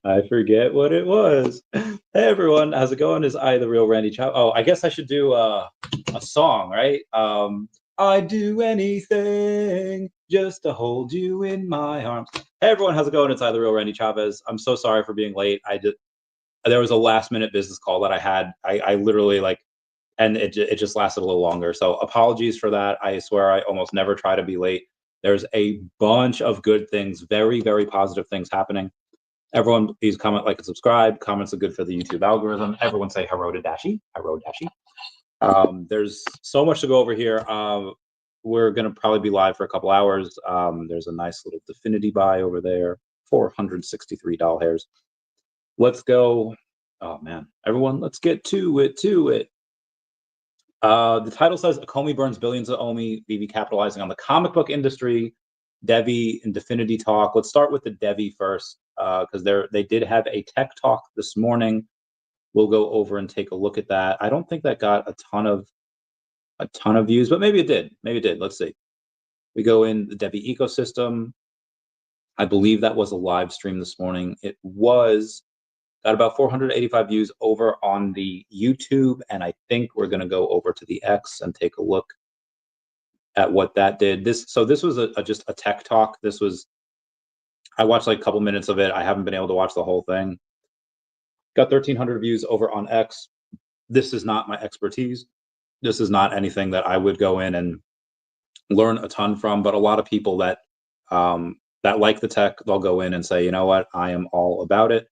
I forget what it was. Hey everyone, how's it going? Is I the real Randy Chow? Oh, I guess I should do a song, right? I'd do anything just to hold you in my arms. Hey everyone, how's it going? It's I the real Randy Chavez. I'm so sorry for being late. There was a last minute business call that I had. I literally and it just lasted a little longer. So apologies for that. I swear I almost never try to be late. There's a bunch of good things, very, very positive things happening. Everyone, please comment, like, and subscribe. Comments are good for the YouTube algorithm. Everyone say hello to Dashi. Hello, Dashi. There's so much to go over here. We're going to probably be live for a couple hours. There's a nice little Definity buy over there, $463. Let's go. Oh, man. Everyone, let's get to it. The title says Ecomi burns billions of OMI, VeVe capitalizing on the comic book industry, DEVVE and Definity talk. Let's start with the DEVVE first, because they did have a tech talk this morning. We'll go over and take a look at that. I don't think that got a ton of views, but maybe it did. Maybe it did. Let's see. We go in the DEVVE ecosystem. I believe that was a live stream this morning. It was. Got about 485 views over on the YouTube, and I think we're going to go over to the X and take a look at what that did. This was just a tech talk. I watched like a couple minutes of it. I haven't been able to watch the whole thing. Got 1,300 views over on X. This is not my expertise. This is not anything that I would go in and learn a ton from, but a lot of people that like the tech, they'll go in and say, you know what, I am all about it.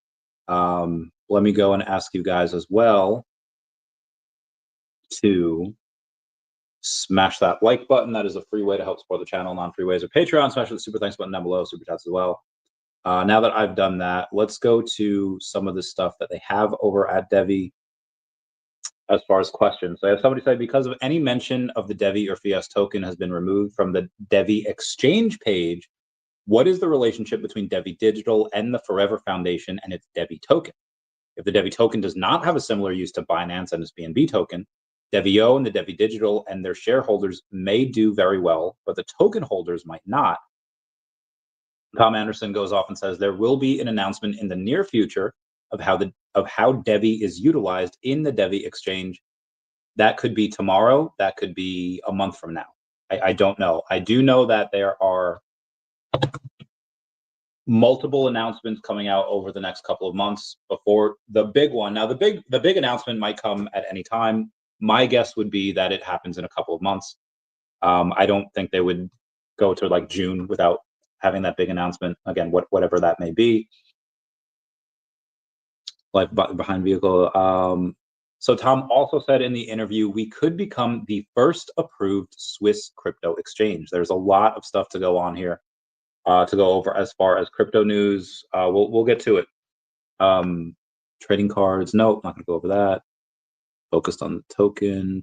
Let me go and ask you guys as well to smash that like button. That is a free way to help support the channel. Non-free ways are Patreon. Smash the super thanks button down below, super chats as well. Now that I've done that, let's go to some of the stuff that they have over at DEVVE as far as questions. So I have somebody say, because of any mention of the DEVVE or FIAS token has been removed from the DEVVE exchange page, what is the relationship between DEVVE Digital and the Forever Foundation and its DEVVE token? If the DEVVE token does not have a similar use to Binance and its BNB token, DEVVEO and the DEVVE Digital and their shareholders may do very well, but the token holders might not. Tom Anderson goes off and says there will be an announcement in the near future of how DEVVE is utilized in the DEVVE exchange. That could be tomorrow. That could be a month from now. I don't know. I do know that there are multiple announcements coming out over the next couple of months before the big one. Now, the big announcement might come at any time. My guess would be that it happens in a couple of months. I don't think they would go to like June without having that big announcement. Again, whatever that may be. Life behind vehicle. So Tom also said in the interview, we could become the first approved Swiss crypto exchange. There's a lot of stuff to go on here. To go over as far as crypto news. We'll get to it. Trading cards, nope, not gonna go over that. Focused on the token,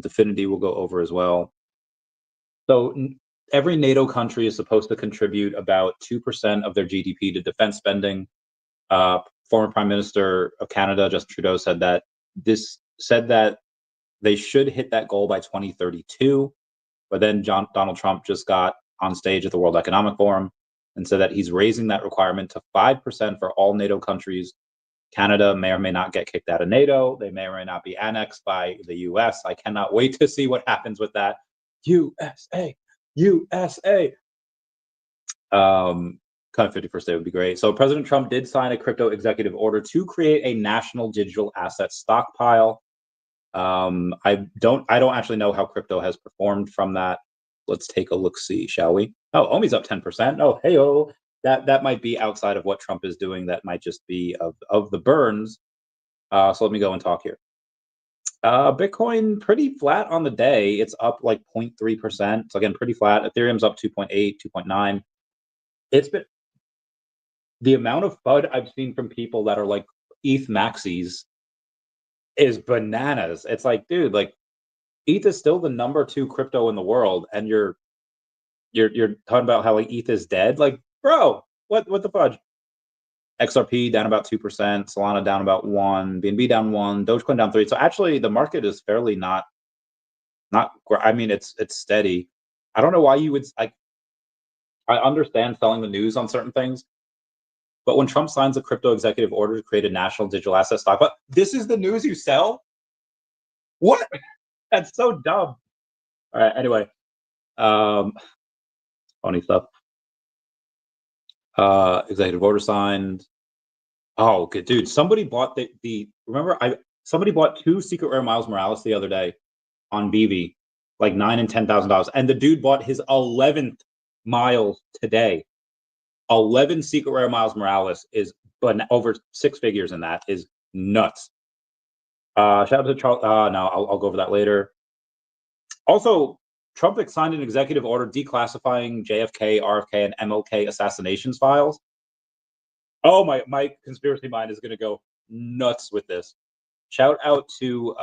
Definity we'll go over as well. So every NATO country is supposed to contribute about 2% of their GDP to defense spending. Former Prime Minister of Canada, Justin Trudeau, said that they should hit that goal by 2032. But then Donald Trump just got on stage at the World Economic Forum and said that he's raising that requirement to 5% for all NATO countries. Canada may or may not get kicked out of NATO. They may or may not be annexed by the US. I cannot wait to see what happens with that. USA. Kind of 51st day would be great. So President Trump did sign a crypto executive order to create a national digital asset stockpile. I don't actually know how crypto has performed from that. Let's take a look, see, shall we? Oh, OMI's up 10%. Oh, hey-oh. That might be outside of what Trump is doing. That might just be of the burns. So let me go and talk here. Bitcoin pretty flat on the day. It's up like 0.3%. So again, pretty flat. Ethereum's up 2.8, 2.9. It's been the amount of FUD I've seen from people that are like ETH maxis is bananas. It's like, dude, like ETH is still the #2 crypto in the world, and you're talking about how like ETH is dead. Like, bro, what the fudge? XRP down about 2%, Solana down about 1%, BNB down 1%, Dogecoin down 3%. So actually, the market is fairly not. I mean, it's steady. I don't know why you would like. I understand selling the news on certain things, But when Trump signs a crypto executive order to create a national digital asset stock, but this is the news you sell? What? That's so dumb. All right. Anyway, funny stuff. Executive order signed. Oh, good dude. Somebody bought somebody bought 2 secret rare Miles Morales the other day on VeVe, like $9,000 and $10,000, and the dude bought his 11th Miles today. 11 secret rare Miles Morales is, but over 6 figures in that is nuts. Shout out to Charles. No, I'll go over that later. Also, Trump signed an executive order declassifying JFK, RFK, and MLK assassinations files. Oh, my conspiracy mind is going to go nuts with this. Shout out to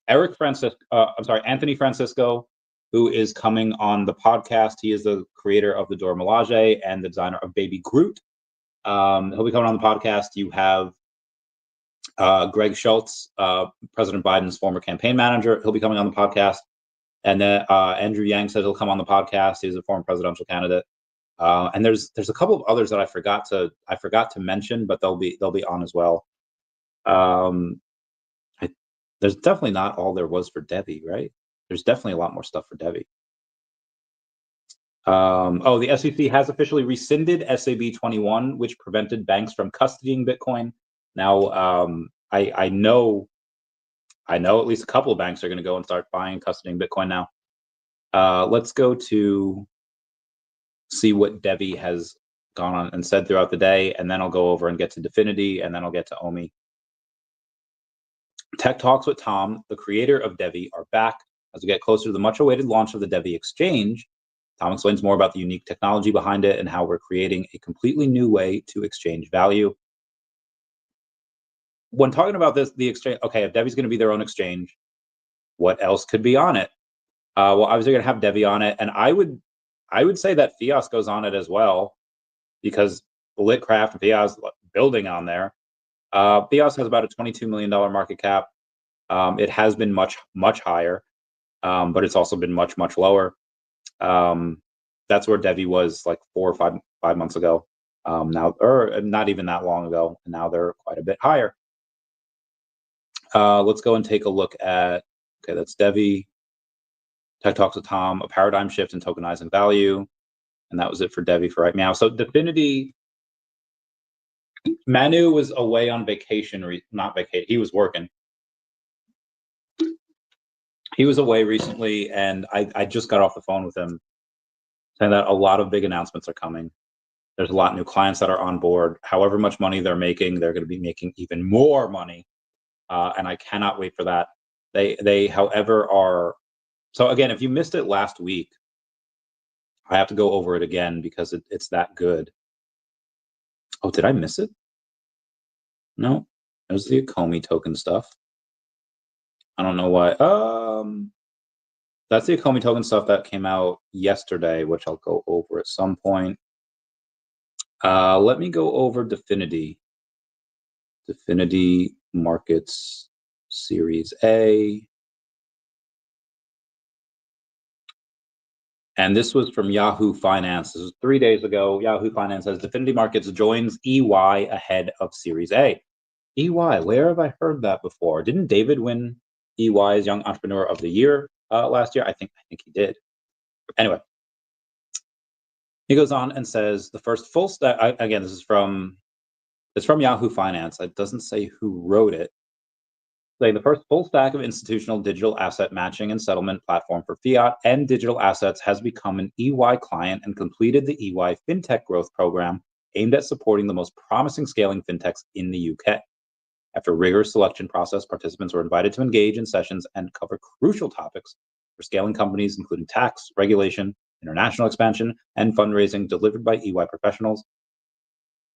Anthony Francisco, who is coming on the podcast. He is the creator of the Dora Milaje and the designer of Baby Groot. He'll be coming on the podcast. You have Greg Schultz, President Biden's former campaign manager. He'll be coming on the podcast. And then Andrew Yang said he'll come on the podcast. He's a former presidential candidate. And there's a couple of others that I forgot to mention, but they'll be on as well. There's definitely not all there was for DEVVE, right? There's definitely a lot more stuff for DEVVE. The SEC has officially rescinded SAB 21, which prevented banks from custodying Bitcoin. Now, I know at least a couple of banks are going to go and start buying and custodying Bitcoin now. Let's go to see what DEVVE has gone on and said throughout the day, and then I'll go over and get to Definity, and then I'll get to OMI. Tech Talks with Tom, the creator of DEVVE, are back. As we get closer to the much-awaited launch of the DEVVE exchange, Tom explains more about the unique technology behind it and how we're creating a completely new way to exchange value. When talking about the exchange, okay, if DEVVE's going to be their own exchange, what else could be on it? Well, obviously you're going to have DEVVE on it, and I would say that Fias goes on it as well, because Litcraft and Fias building on there. Fias has about a $22 million market cap. It has been much higher, but it's also been much lower. That's where DEVVE was like 4 or 5 months ago. Now, or not even that long ago, and now they're quite a bit higher. Let's go and take a look at, okay, that's DEVVE. Tech Talks with Tom, a paradigm shift in tokenizing value. And that was it for DEVVE for right now. So Definity, Manu was away on vacation, he was working. He was away recently, and I just got off the phone with him saying that a lot of big announcements are coming. There's a lot of new clients that are on board. However much money they're making, they're going to be making even more money. And I cannot wait for that. They, however, are... So again, if you missed it last week, I have to go over it again because it's that good. Oh, did I miss it? No, it was the Ecomi token stuff. I don't know why. That's the Ecomi token stuff that came out yesterday, which I'll go over at some point. Let me go over Definity. Definity Markets Series A. And this was from Yahoo Finance. This was 3 days ago. Yahoo Finance says Definity Markets joins EY ahead of Series A. EY, where have I heard that before? Didn't David win EY's Young Entrepreneur of the Year last year? I think he did. Anyway, he goes on and says the first full stack. Again, it's from Yahoo Finance. It doesn't say who wrote it. Saying the first full stack of institutional digital asset matching and settlement platform for fiat and digital assets has become an EY client and completed the EY FinTech Growth Program aimed at supporting the most promising scaling fintechs in the UK. After a rigorous selection process, participants were invited to engage in sessions and cover crucial topics for scaling companies, including tax, regulation, international expansion, and fundraising delivered by EY professionals.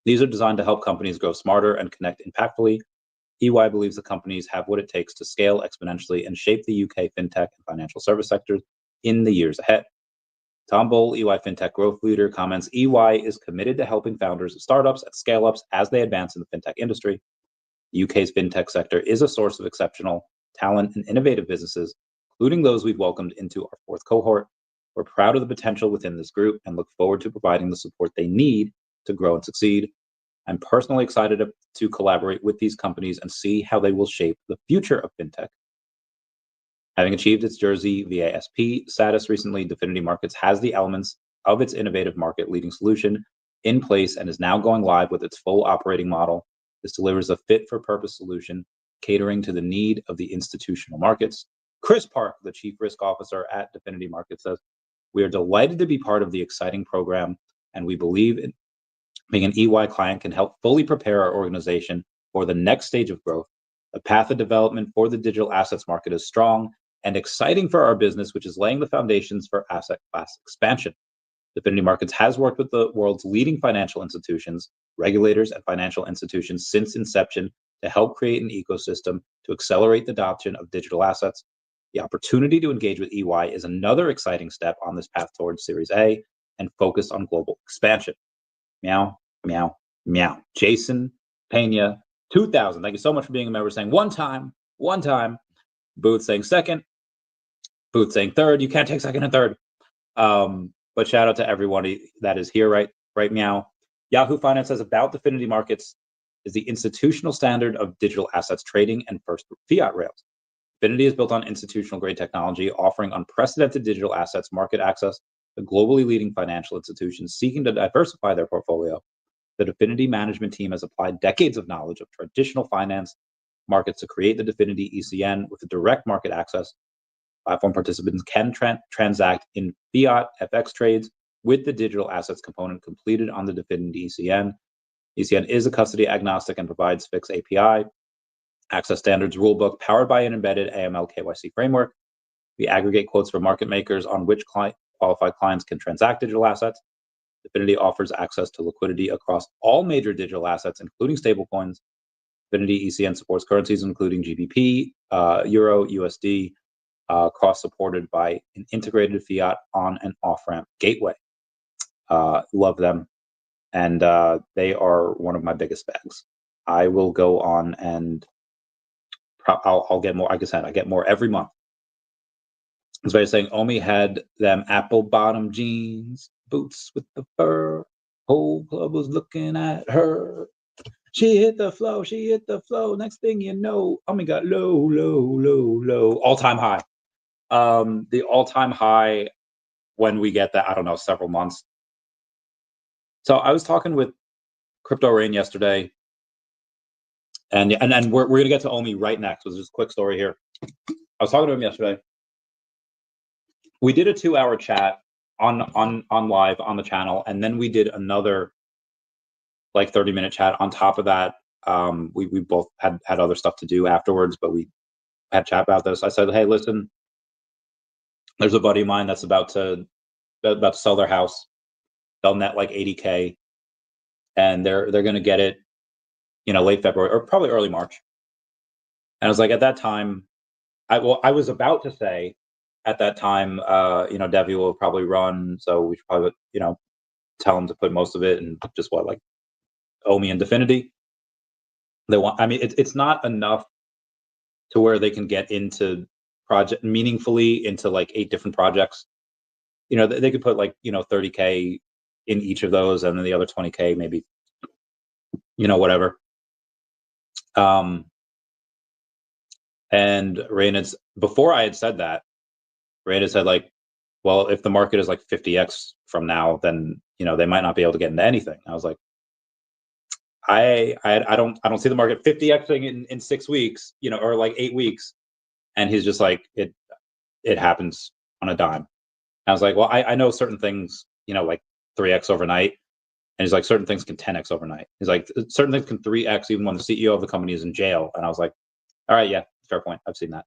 These are designed to help companies grow smarter and connect impactfully. EY believes the companies have what it takes to scale exponentially and shape the UK fintech and financial service sectors in the years ahead. Tom Bull, EY fintech growth leader, comments, EY is committed to helping founders of startups and scale-ups as they advance in the fintech industry. The UK's fintech sector is a source of exceptional talent and innovative businesses, including those we've welcomed into our 4th cohort. We're proud of the potential within this group and look forward to providing the support they need to grow and succeed. I'm personally excited to collaborate with these companies and see how they will shape the future of fintech. Having achieved its Jersey VASP status recently, Definity Markets has the elements of its innovative market-leading solution in place and is now going live with its full operating model. This delivers a fit-for-purpose solution catering to the need of the institutional markets. Chris Park, the Chief Risk Officer at Definity Markets, says, "We are delighted to be part of the exciting program, and we believe in being an EY client can help fully prepare our organization for the next stage of growth. The path of development for the digital assets market is strong and exciting for our business, which is laying the foundations for asset class expansion. Definity Markets has worked with the world's leading financial institutions, regulators, and financial institutions since inception to help create an ecosystem to accelerate the adoption of digital assets. The opportunity to engage with EY is another exciting step on this path towards Series A and focus on global expansion." Meow, meow, meow. Jason Pena, 2000. Thank you so much for being a member. Saying one time. Booth saying second. Booth saying third. You can't take second and third. But shout out to everyone that is here, right, meow. Yahoo Finance says about Definity Markets is the institutional standard of digital assets trading and first fiat rails. Definity is built on institutional grade technology, offering unprecedented digital assets market access to globally leading financial institutions seeking to diversify their portfolio. The Definity management team has applied decades of knowledge of traditional finance markets to create the Definity ECN with direct market access. Platform participants can transact in fiat FX trades with the digital assets component completed on the Definity ECN. ECN is a custody agnostic and provides fixed API, access standards rulebook powered by an embedded AML KYC framework. We aggregate quotes for market makers on which qualified clients can transact digital assets. Definity offers access to liquidity across all major digital assets, including stablecoins. Definity ECN supports currencies including GBP, Euro, USD, cross-supported by an integrated fiat on and off-ramp gateway. Love them. And they are one of my biggest bags. I will go on and I'll get more. Like I said, I get more every month. As I was saying, Omi had them apple bottom jeans, boots with the fur. Whole club was looking at her. She hit the flow. Next thing you know, Omi got low. All-time high. The all-time high when we get that, I don't know, several months. So I was talking with Crypto Rain yesterday, and we're gonna get to Omi right next. So just a quick story here. I was talking to him yesterday. We did a 2-hour chat on live on the channel, and then we did another like 30-minute chat on top of that. We both had other stuff to do afterwards, but we had chat about this. I said, "Hey, listen, there's a buddy of mine that's about to sell their house. They'll net like 80K, and they're gonna get it, late February or probably early March." And I was like, at that time, I was about to say, at that time, DEVVE will probably run, so we should probably, tell them to put most of it and just like Omi and Definity. It's not enough to where they can get into project meaningfully into like 8 different projects. They could put like 30K in each of those, and then the other 20K maybe, whatever. And Raina, before I had said that, Raina said like, well, if the market is like 50x from now, then they might not be able to get into anything. I was like, I don't see the market 50xing in 6 weeks, or like 8 weeks. And he's just like, it happens on a dime. I was like, well, I know certain things, like 3x overnight. And he's like, certain things can 10x overnight. He's like, certain things can 3x even when the CEO of the company is in jail. And I was like, all right, yeah, fair point. I've seen that.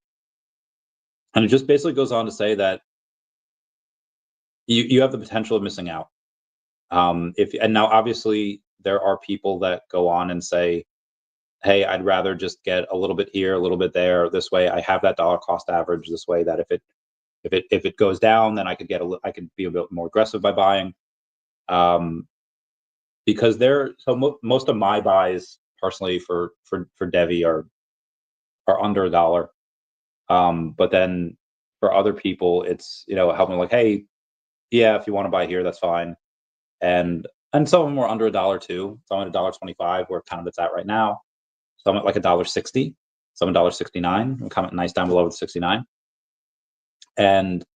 And it just basically goes on to say that you have the potential of missing out. And now obviously there are people that go on and say, hey, I'd rather just get a little bit here, a little bit there. This way I have that dollar cost average this way that if it goes down, then I could be a bit more aggressive by buying. Because most of my buys personally for DEVVE are under $1. But then for other people, it's helping like, hey, yeah, if you want to buy here, that's fine. And And some of them were under $1 too. Some at $1.25, where kind of it's at right now. Some at like $1.60, some at $1.69. Comment nice down below with 69. And I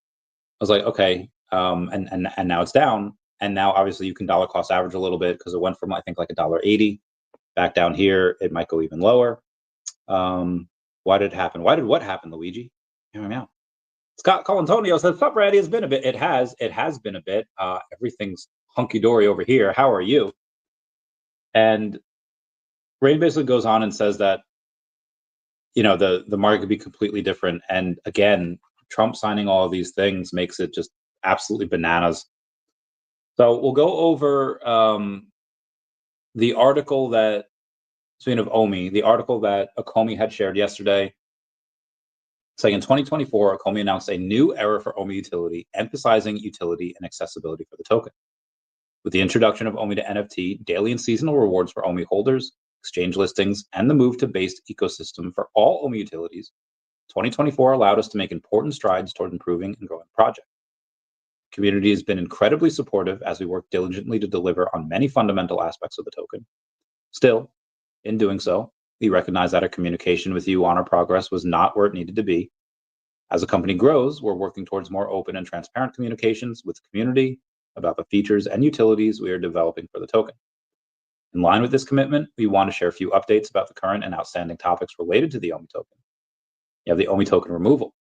was like, okay, and now it's down. And now obviously you can dollar cost average a little bit because it went from I think like $1.80 back down here. It might go even lower. Why did it happen? What happen, Luigi? Hear me out. Scott Colantonio says, "Sup, Randy? It's been a bit. It has been a bit. Everything's hunky dory over here. How are you?" And Rain basically goes on and says that the market could be completely different. And again, Trump signing all of these things makes it just absolutely bananas. So we'll go over the article that, speaking of OMI, the article that Ecomi had shared yesterday, saying in 2024, Ecomi announced a new era for OMI utility, emphasizing utility and accessibility for the token. With the introduction of OMI to NFT, daily and seasonal rewards for OMI holders, exchange listings, and the move to based ecosystem for all OMI utilities, 2024 allowed us to make important strides toward improving and growing the project. The community has been incredibly supportive as we work diligently to deliver on many fundamental aspects of the token. Still, in doing so, we recognize that our communication with you on our progress was not where it needed to be. As the company grows, we're working towards more open and transparent communications with the community about the features and utilities we are developing for the token. In line with this commitment, we want to share a few updates about the current and outstanding topics related to the OMI token. You have the OMI token removal.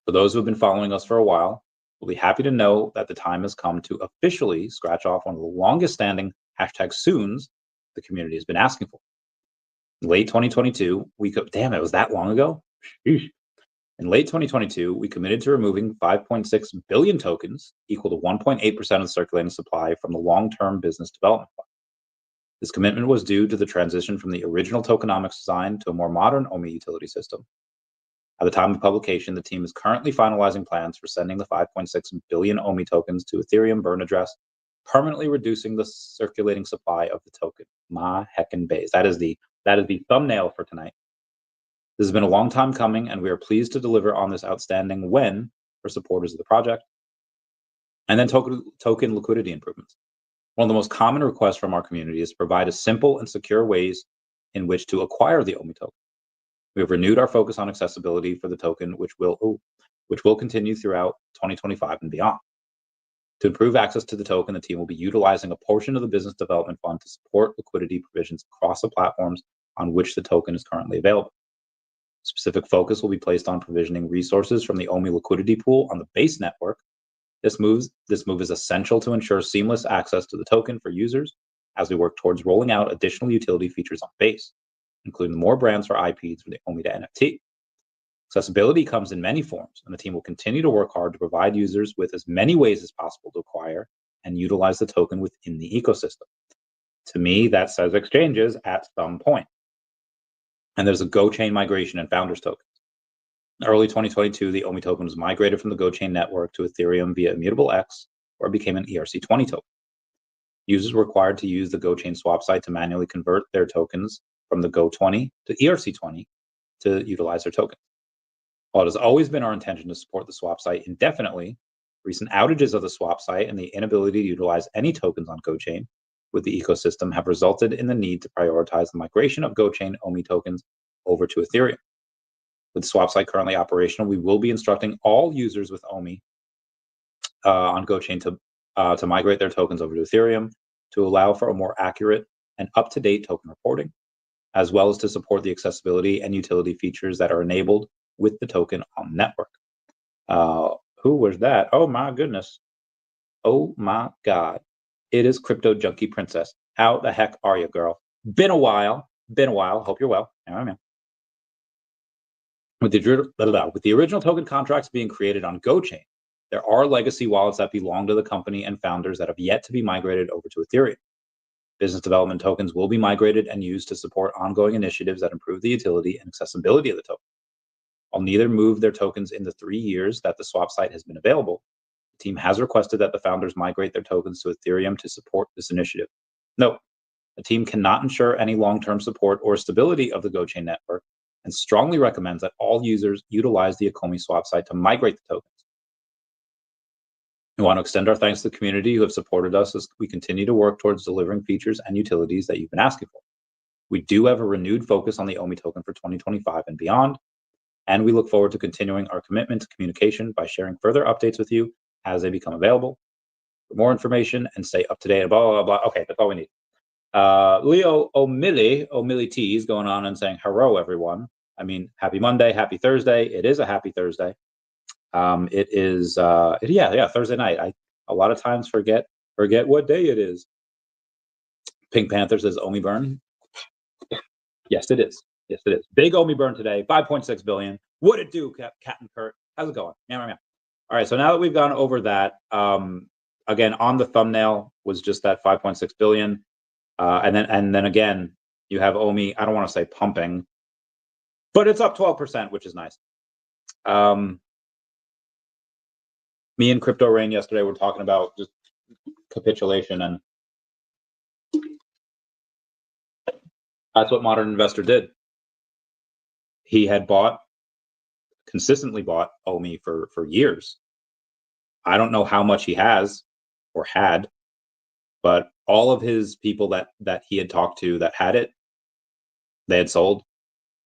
For those who have been following us for a while, we'll be happy to know that the time has come to officially scratch off one of the longest standing #soons the community has been asking for. In late 2022, damn, it was that long ago? Sheesh. In late 2022, we committed to removing 5.6 billion tokens, equal to 1.8% of the circulating supply, from the long-term business development fund. This commitment was due to the transition from the original tokenomics design to a more modern OMI utility system. At the time of publication, the team is currently finalizing plans for sending the 5.6 billion OMI tokens to Ethereum burn address, permanently reducing the circulating supply of the token. My heckin' base. That is the thumbnail for tonight. This has been a long time coming, and we are pleased to deliver on this outstanding win for supporters of the project. And then token liquidity improvements. One of the most common requests from our community is to provide a simple and secure ways in which to acquire the OMI token. We have renewed our focus on accessibility for the token, which will continue throughout 2025 and beyond. To improve access to the token, the team will be utilizing a portion of the business development fund to support liquidity provisions across the platforms on which the token is currently available. Specific focus will be placed on provisioning resources from the OMI liquidity pool on the Base network. This move is essential to ensure seamless access to the token for users as we work towards rolling out additional utility features on Base, including more brands for IPs for the OMI to NFT. Accessibility comes in many forms, and the team will continue to work hard to provide users with as many ways as possible to acquire and utilize the token within the ecosystem. To me, that says exchanges at some point. And there's a GoChain migration and founders tokens. In early 2022, the OMI token was migrated from the GoChain network to Ethereum via Immutable X, where it became an ERC20 token. Users were required to use the GoChain swap site to manually convert their tokens from the Go20 to ERC20 to utilize their tokens. While it has always been our intention to support the swap site indefinitely, recent outages of the swap site and the inability to utilize any tokens on GoChain with the ecosystem have resulted in the need to prioritize the migration of GoChain OMI tokens over to Ethereum. With the swap site currently operational, we will be instructing all users with OMI on GoChain to migrate their tokens over to Ethereum to allow for a more accurate and up-to-date token reporting, as well as to support the accessibility and utility features that are enabled with the token on the network. Who was that? Oh my goodness. Oh my God. It is Crypto Junkie Princess. How the heck are you, girl? Been a while. Hope you're well. Amen. With the original token contracts being created on GoChain, there are legacy wallets that belong to the company and founders that have yet to be migrated over to Ethereum. Business development tokens will be migrated and used to support ongoing initiatives that improve the utility and accessibility of the token. While neither moved their tokens in the 3 years that the swap site has been available, the team has requested that the founders migrate their tokens to Ethereum to support this initiative. Note, the team cannot ensure any long-term support or stability of the GoChain network and strongly recommends that all users utilize the Ecomi swap site to migrate the tokens. We want to extend our thanks to the community who have supported us as we continue to work towards delivering features and utilities that you've been asking for. We do have a renewed focus on the OMI token for 2025 and beyond, and we look forward to continuing our commitment to communication by sharing further updates with you as they become available. For more information and stay up to date, blah, blah, blah. Okay, that's all we need. Leo O'Milly T is going on and saying, hello, everyone. I mean, happy Monday, happy Thursday. It is a happy Thursday. It is, Thursday night. I a lot of times forget what day it is. Pink Panther says OMI burn. Yes, it is. Yes, it is. Big OMI burn today, 5.6 billion. What it do, Captain Kurt? How's it going? All right, so now that we've gone over that, again, on the thumbnail was just that 5.6 billion. And then again, you have OMI, I don't want to say pumping, but it's up 12%, which is nice. Me and Crypto Rain yesterday were talking about just capitulation, and that's what Modern Investor did. He had consistently bought OMI for years. I don't know how much he has or had, but all of his people that he had talked to that had it, they had sold.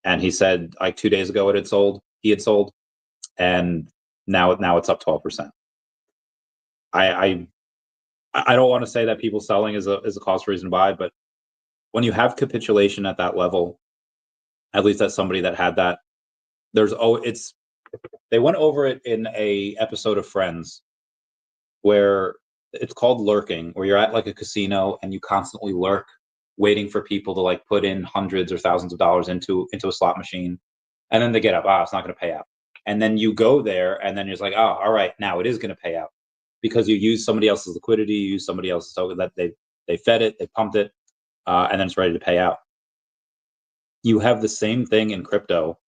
And he said like 2 days ago he had sold, and now it's up 12%. I don't want to say that people selling is a cause for reason to buy, but when you have capitulation at that level, at least that's somebody that had that. They went over it in a episode of Friends where it's called lurking, where you're at like a casino and you constantly lurk, waiting for people to like put in hundreds or thousands of dollars into a slot machine, and then they get up, it's not going to pay out, and then you go there, and then you're just like, all right, now it is going to pay out, because you use somebody else's liquidity, you use somebody else's token that they fed it, they pumped it, and then it's ready to pay out. You have the same thing in crypto,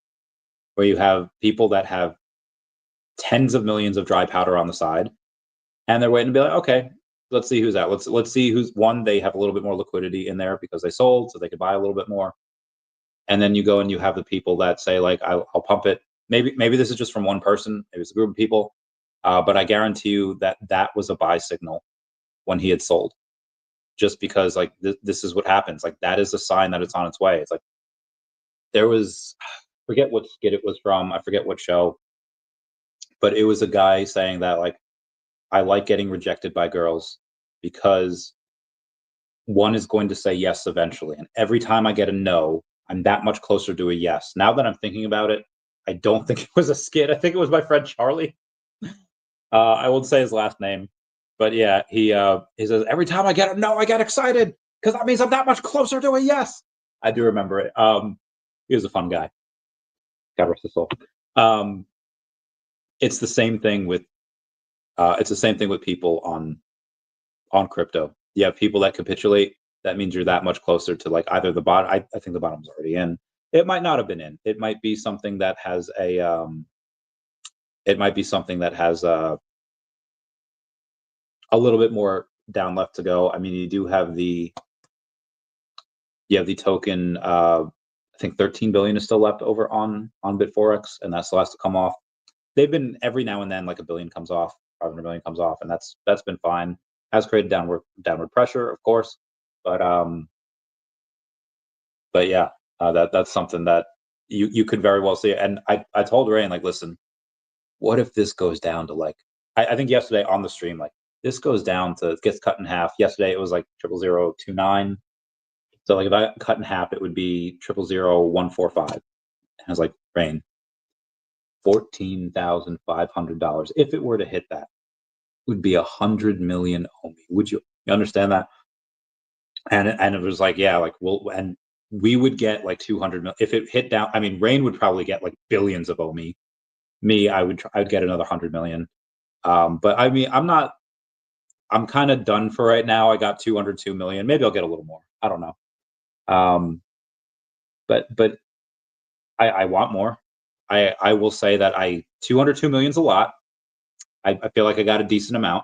where you have people that have tens of millions of dry powder on the side, and they're waiting to be like, okay, let's see who's out. Let's see who's one. They have a little bit more liquidity in there because they sold, so they could buy a little bit more. And then you go and you have the people that say like, I'll pump it. Maybe this is just from one person. Maybe it's a group of people, but I guarantee you that was a buy signal when he had sold, just because like this is what happens. Like that is a sign that it's on its way. It's like there was, forget what skit it was from. I forget what show, but it was a guy saying that like, I like getting rejected by girls because one is going to say yes eventually. And every time I get a no, I'm that much closer to a yes. Now that I'm thinking about it, I don't think it was a skit. I think it was my friend Charlie. I won't say his last name, but yeah, he says, every time I get a no, I get excited because that means I'm that much closer to a yes. I do remember it. He was a fun guy. God rest his soul. It's the same thing with people on crypto. You have people that capitulate. That means you're that much closer to like either the bottom. I think the bottom's already in. It might not have been in. It might be something that has a. It might be something that has a little bit more down left to go. I mean, you do have the. You have the token. I think 13 billion is still left over on BitForex, and that still has to come off. They've been every now and then like 1 billion comes off, 500 million comes off, and that's been fine. Has created downward pressure, of course, but yeah, that's something that you could very well see. And I told Rain, like, listen, what if this goes down to like, I think yesterday on the stream, like this goes down to, it gets cut in half. Yesterday it was like 0.0029. So like if I cut in half, it would be 0.00145. And I was like, Rain, $14,500. If it were to hit that, would be 100 million OMI. Would you understand that? And it was like, yeah, like and we would get like 200 million if it hit down. I mean, Rain would probably get like billions of OMI. Me, I'd get another 100 million. But I mean, I'm kind of done for right now. I got 202 million. Maybe I'll get a little more. I don't know. But I want more. I will say that 202 million is a lot. I feel like I got a decent amount.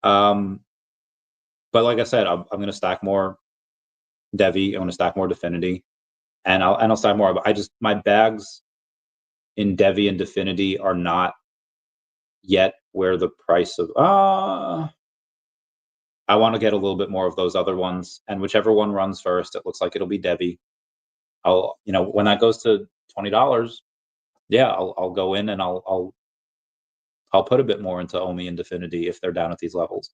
But like I said, I'm going to stack more DEVVE. I'm going to stack more Definity, and I'll stack more. But my bags in DEVVE and Definity are not yet where the price of I want to get a little bit more of those other ones, and whichever one runs first, it looks like it'll be DEVVE. I'll, when that goes to $20, yeah, I'll go in and I'll put a bit more into OMI and Definity if they're down at these levels.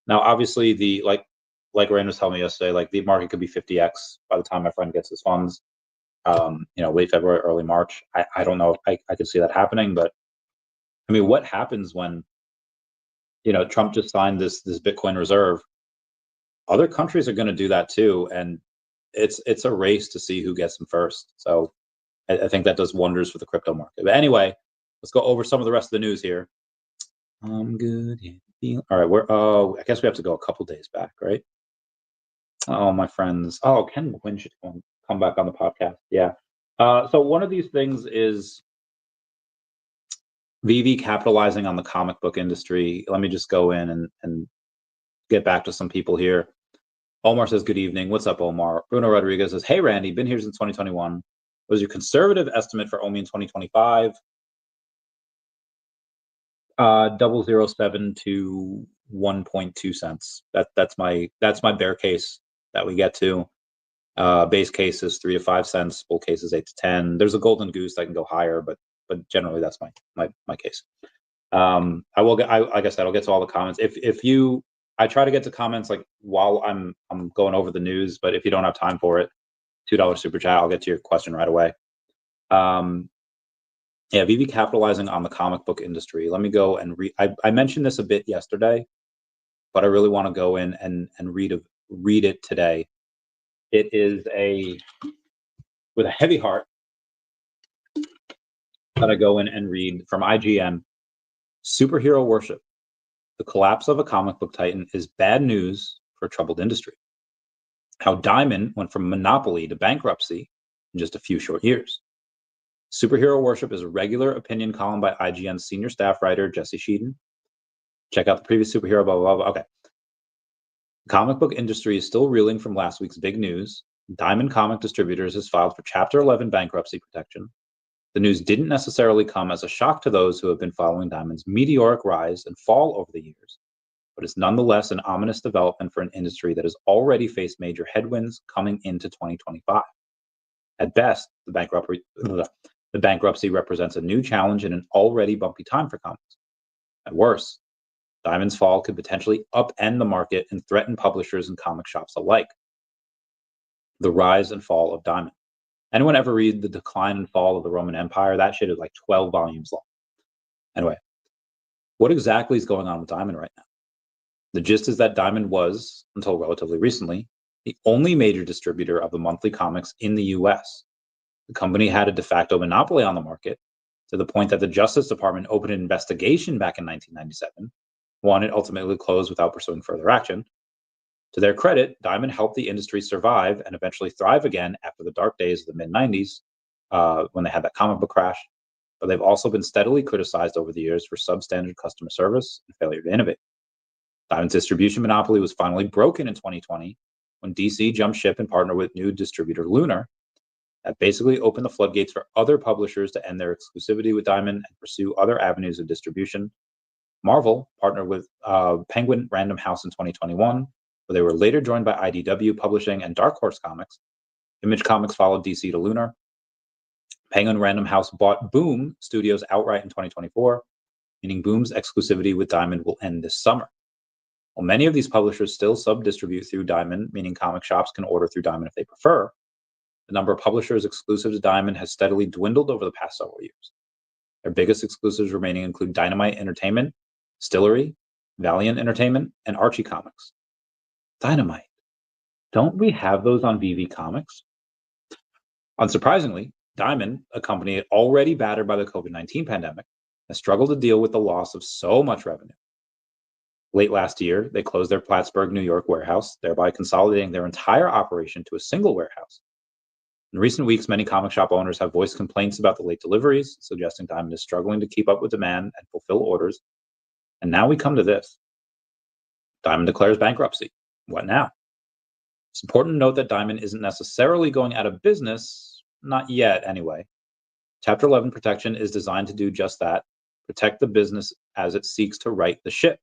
Now, obviously, the like Rand was telling me yesterday, like the market could be 50x by the time my friend gets his funds. Late February, early March. I don't know if I could see that happening, but I mean, what happens when Trump just signed this Bitcoin reserve? Other countries are going to do that too, and it's a race to see who gets them first. So I think that does wonders for the crypto market. But anyway, let's go over some of the rest of the news here. I'm good. All right, I guess we have to go a couple days back, right? Oh, my friends. Oh, Ken McQuinn should come back on the podcast. Yeah. So one of these things is VeVe capitalizing on the comic book industry. Let me just go in and get back to some people here. Omar says, good evening. What's up, Omar? Bruno Rodriguez says, hey, Randy, been here since 2021. What was your conservative estimate for OMI in 2025? 0.007 to 1.2 cents. That's my bear case that we get to. Base case is 3 to 5 cents. Bull case is 8 to 10. There's a golden goose that can go higher, but generally that's my case. Like I said, I'll get to all the comments. I try to get to comments like while I'm going over the news, but if you don't have time for it, $2 super chat, I'll get to your question right away. Yeah, VeVe capitalizing on the comic book industry. Let me go and read. I mentioned this a bit yesterday, but I really want to go in and read it today. It is with a heavy heart that I go in and read from IGN. Superhero worship. The collapse of a comic book titan is bad news for a troubled industry. How Diamond went from monopoly to bankruptcy in just a few short years. Superhero worship is a regular opinion column by IGN's senior staff writer, Jesse Sheeden. Check out the previous superhero, blah, blah, blah. Okay. The comic book industry is still reeling from last week's big news. Diamond Comic Distributors has filed for Chapter 11 bankruptcy protection. The news didn't necessarily come as a shock to those who have been following Diamond's meteoric rise and fall over the years, but it's nonetheless an ominous development for an industry that has already faced major headwinds coming into 2025. At best, the bankruptcy represents a new challenge in an already bumpy time for comics. At worst, Diamond's fall could potentially upend the market and threaten publishers and comic shops alike. The rise and fall of Diamond. Anyone ever read The Decline and Fall of the Roman Empire? That shit is like 12 volumes long. Anyway, what exactly is going on with Diamond right now? The gist is that Diamond was, until relatively recently, the only major distributor of the monthly comics in the US. The company had a de facto monopoly on the market to the point that the Justice Department opened an investigation back in 1997. One, it ultimately closed without pursuing further action. To their credit, Diamond helped the industry survive and eventually thrive again after the dark days of the mid-90s when they had that comic book crash. But they've also been steadily criticized over the years for substandard customer service and failure to innovate. Diamond's distribution monopoly was finally broken in 2020 when DC jumped ship and partnered with new distributor Lunar. That basically opened the floodgates for other publishers to end their exclusivity with Diamond and pursue other avenues of distribution. Marvel partnered with Penguin Random House in 2021, where they were later joined by IDW Publishing and Dark Horse Comics. Image Comics followed DC to Lunar. Penguin Random House bought Boom Studios outright in 2024, meaning Boom's exclusivity with Diamond will end this summer. While many of these publishers still sub-distribute through Diamond, meaning comic shops can order through Diamond if they prefer, the number of publishers exclusive to Diamond has steadily dwindled over the past several years. Their biggest exclusives remaining include Dynamite Entertainment, Stillery, Valiant Entertainment, and Archie Comics. Dynamite. Don't we have those on VeVe Comics? Unsurprisingly, Diamond, a company already battered by the COVID-19 pandemic, has struggled to deal with the loss of so much revenue. Late last year, they closed their Plattsburgh, New York warehouse, thereby consolidating their entire operation to a single warehouse. In recent weeks, many comic shop owners have voiced complaints about the late deliveries, suggesting Diamond is struggling to keep up with demand and fulfill orders. And now we come to this. Diamond declares bankruptcy. What now? It's important to note that Diamond isn't necessarily going out of business, not yet anyway. Chapter 11 protection is designed to do just that, protect the business as it seeks to right the ship,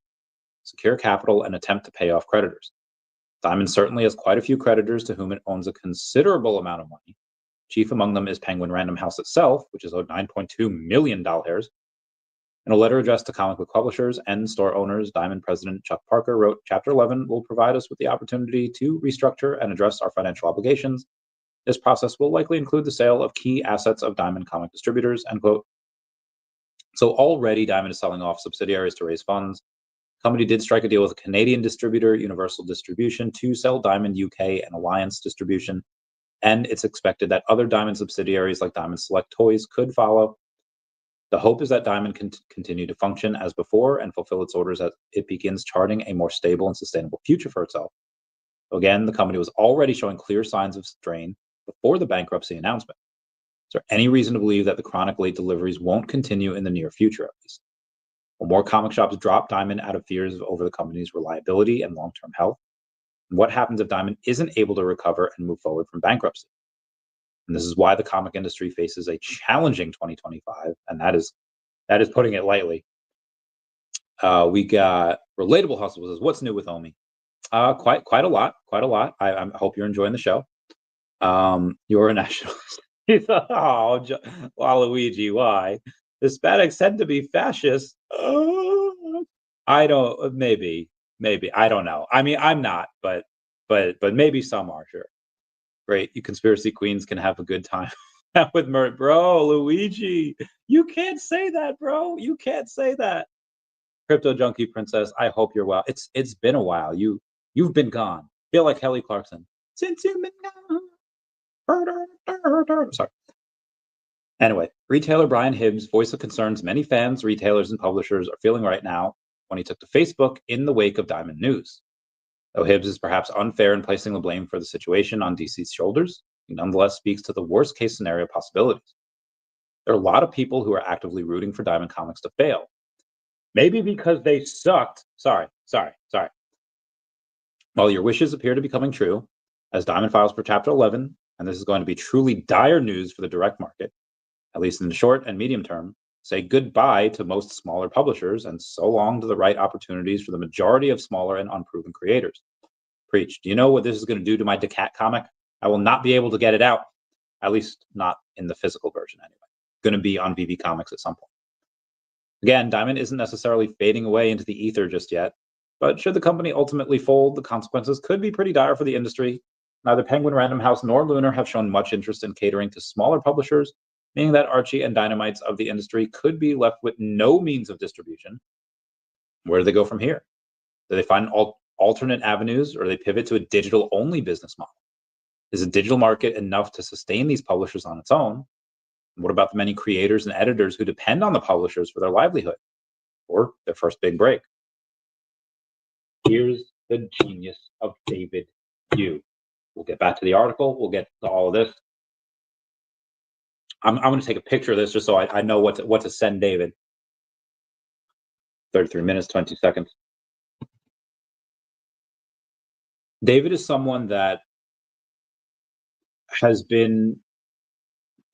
secure capital, and attempt to pay off creditors. Diamond certainly has quite a few creditors to whom it owns a considerable amount of money. Chief among them is Penguin Random House itself, which is owed $9.2 million. In a letter addressed to comic book publishers and store owners, Diamond president Chuck Parker wrote, Chapter 11 will provide us with the opportunity to restructure and address our financial obligations. This process will likely include the sale of key assets of Diamond comic distributors, end quote. So already Diamond is selling off subsidiaries to raise funds. The company did strike a deal with a Canadian distributor, Universal Distribution, to sell Diamond UK and Alliance Distribution, and it's expected that other Diamond subsidiaries like Diamond Select Toys could follow. The hope is that Diamond can continue to function as before and fulfill its orders as it begins charting a more stable and sustainable future for itself. Again, the company was already showing clear signs of strain before the bankruptcy announcement. Is there any reason to believe that the chronic late deliveries won't continue in the near future, at least? Will more comic shops drop Diamond out of fears over the company's reliability and long-term health? And what happens if Diamond isn't able to recover and move forward from bankruptcy? And this is why the comic industry faces a challenging 2025, and that is putting it lightly. We got Relatable Hustle says, what's new with OMI? Quite a lot. I hope you're enjoying the show. You're a nationalist. Oh, Waluigi, why? Hispanics tend to be fascist. I don't. Maybe. I don't know. I mean, I'm not, but maybe some are. Sure. Great. You conspiracy queens can have a good time with murder, bro. Luigi, you can't say that, bro. You can't say that. Crypto Junkie Princess, I hope you're well. It's been a while. You've been gone. Feel like Kelly Clarkson. Since you've been gone. Sorry. Anyway, retailer Brian Hibbs voiced the concerns many fans, retailers, and publishers are feeling right now when he took to Facebook in the wake of Diamond news. Though Hibbs is perhaps unfair in placing the blame for the situation on DC's shoulders, he nonetheless speaks to the worst-case scenario possibilities. There are a lot of people who are actively rooting for Diamond Comics to fail. Maybe because they sucked. Sorry. While your wishes appear to be coming true, as Diamond files for Chapter 11, and this is going to be truly dire news for the direct market, at least in the short and medium term, say goodbye to most smaller publishers and so long to the right opportunities for the majority of smaller and unproven creators. Preach. Do you know what this is going to do to my Decat comic? I will not be able to get it out, at least not in the physical version anyway. Going to be on VeVe Comics at some point. Again, Diamond isn't necessarily fading away into the ether just yet, but should the company ultimately fold, the consequences could be pretty dire for the industry. Neither Penguin Random House nor Lunar have shown much interest in catering to smaller publishers, meaning that Archie and Dynamites of the industry could be left with no means of distribution. Where do they go from here? Do they find alternate avenues, or do they pivot to a digital-only business model? Is a digital market enough to sustain these publishers on its own? What about the many creators and editors who depend on the publishers for their livelihood or their first big break? Here's the genius of David Yu. We'll get back to the article. We'll get to all of this. I'm going to take a picture of this just so I know what to send David. 33 minutes, 20 seconds. David is someone that has been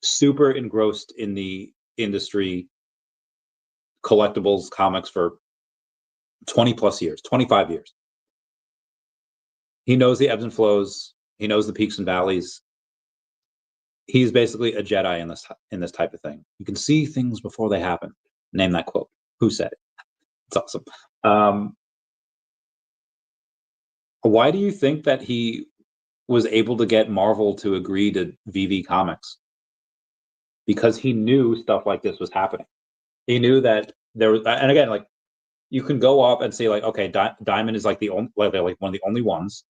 super engrossed in the industry, collectibles, comics for 20 plus years, 25 years. He knows the ebbs and flows. He knows the peaks and valleys. He's basically a Jedi in this type of thing. You can see things before they happen. Name that quote. Who said it? It's awesome. Why do you think that he was able to get Marvel to agree to VeVe Comics? Because he knew stuff like this was happening. He knew that there was, and again, like, you can go up and say, like, okay, Diamond is like they're like one of the only ones.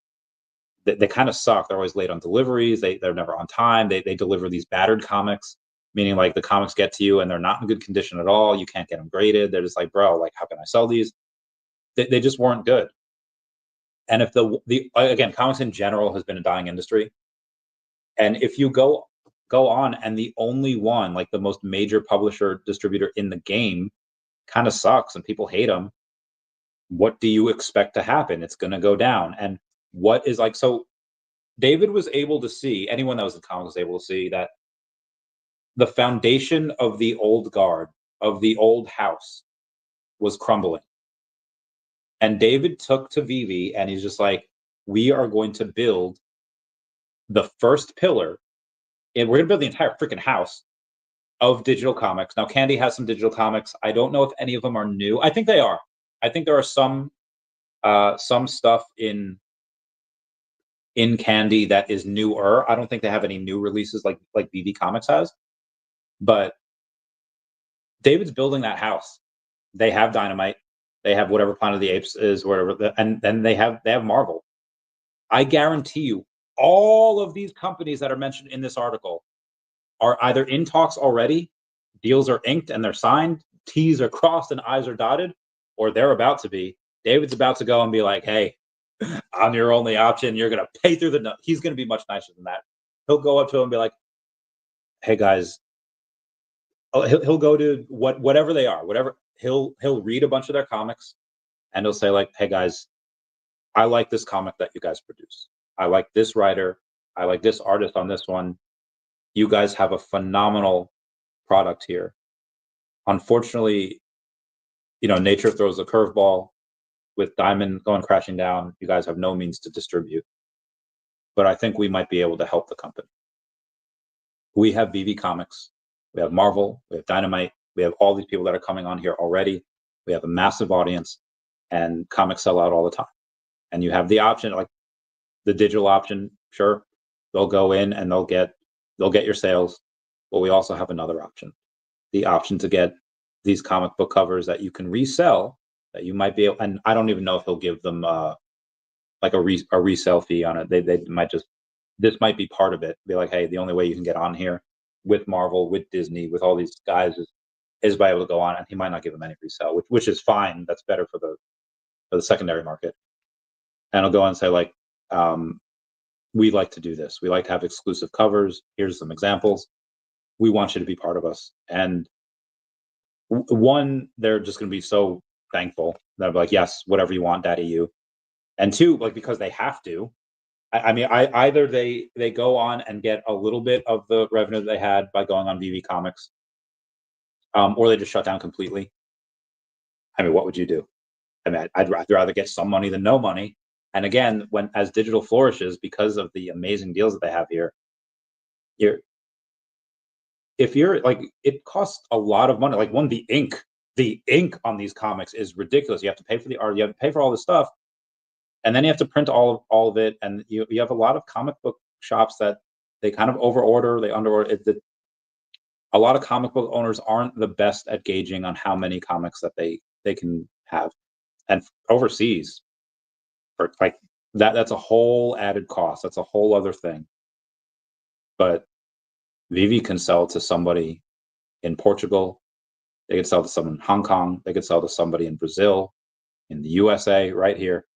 They kind of suck. They're always late on deliveries. They're never on time. They deliver these battered comics, meaning like the comics get to you and they're not in good condition at all. You can't get them graded. They're just like, bro, like, how can I sell these? They just weren't good. And if again, comics in general has been a dying industry. And if you go on and the only one, like the most major publisher distributor in the game, kind of sucks and people hate them, what do you expect to happen? It's going to go down. And what is like, so David was able to see, anyone that was in comics was able to see that the foundation of the old guard of the old house was crumbling. And David took to VeVe and he's just like, we are going to build the first pillar, and we're going to build the entire freaking house of digital comics. Now, Candy has some digital comics. I don't know if any of them are new. I think they are. I think there are some stuff in Candy that is newer. I don't think they have any new releases like VeVe Comics has. But David's building that house. They have Dynamite. They have whatever Planet of the Apes is, whatever, and then they have Marvel. I guarantee you, all of these companies that are mentioned in this article are either in talks already, deals are inked and they're signed, T's are crossed and I's are dotted, or they're about to be. David's about to go and be like, hey, I'm your only option. You're going to pay through the nose. He's going to be much nicer than that. He'll go up to him and be like, hey, guys. He'll go to whatever they are, whatever. He'll read a bunch of their comics and he'll say like, hey, guys, I like this comic that you guys produce. I like this writer. I like this artist on this one. You guys have a phenomenal product here. Unfortunately, nature throws a curveball with Diamond going crashing down. You guys have no means to distribute. But I think we might be able to help the company. We have VeVe Comics. We have Marvel. We have Dynamite. We have all these people that are coming on here already. We have a massive audience, and comics sell out all the time. And you have the option, like the digital option. Sure, they'll go in and they'll get your sales. But we also have another option, the option to get these comic book covers that you can resell. That you might be able, and I don't even know if he'll give them like a resale fee on it. They might just, this might be part of it. Be like, hey, the only way you can get on here with Marvel, with Disney, with all these guys is by able to go on, and he might not give them any resale, which is fine. That's better for the secondary market. And I'll go on and say like, we like to do this. We like to have exclusive covers. Here's some examples. We want you to be part of us. And one, they're just going to be so thankful. They'll be like, yes, whatever you want, Daddy, you. And two, like, because they have to. I mean, either they go on and get a little bit of the revenue that they had by going on VeVe Comics, or they just shut down completely. I mean, what would you do? I mean, I'd rather get some money than no money. And again, as digital flourishes, because of the amazing deals that they have here, if you're like, it costs a lot of money. Like the ink on these comics is ridiculous. You have to pay for the art. You have to pay for all this stuff. And then you have to print all of it, and you have a lot of comic book shops that they kind of overorder, they underorder. A lot of comic book owners aren't the best at gauging on how many comics that they can have, and overseas, for like that's a whole added cost. That's a whole other thing. But VeVe can sell to somebody in Portugal. They could sell to someone in Hong Kong. They could sell to somebody in Brazil, in the USA, right here,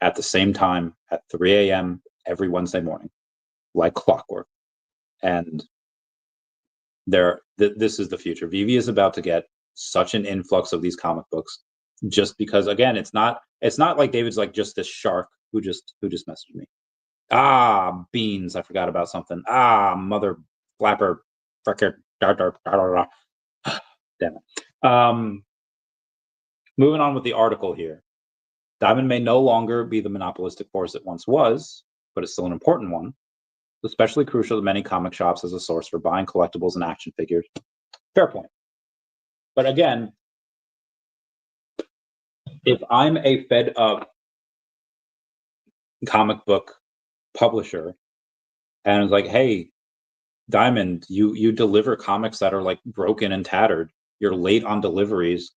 at the same time at 3 a.m. every Wednesday morning, like clockwork. And this is the future. VeVe is about to get such an influx of these comic books, just because, again, it's not like David's like just this shark who just messaged me. Beans, I forgot about something. Mother flapper fricker. Damn it. Moving on with the article here. Diamond may no longer be the monopolistic force it once was, but it's still an important one, especially crucial to many comic shops as a source for buying collectibles and action figures. Fair point. But again, if I'm a fed up comic book publisher and it's like, hey, Diamond, you deliver comics that are like broken and tattered, you're late on deliveries,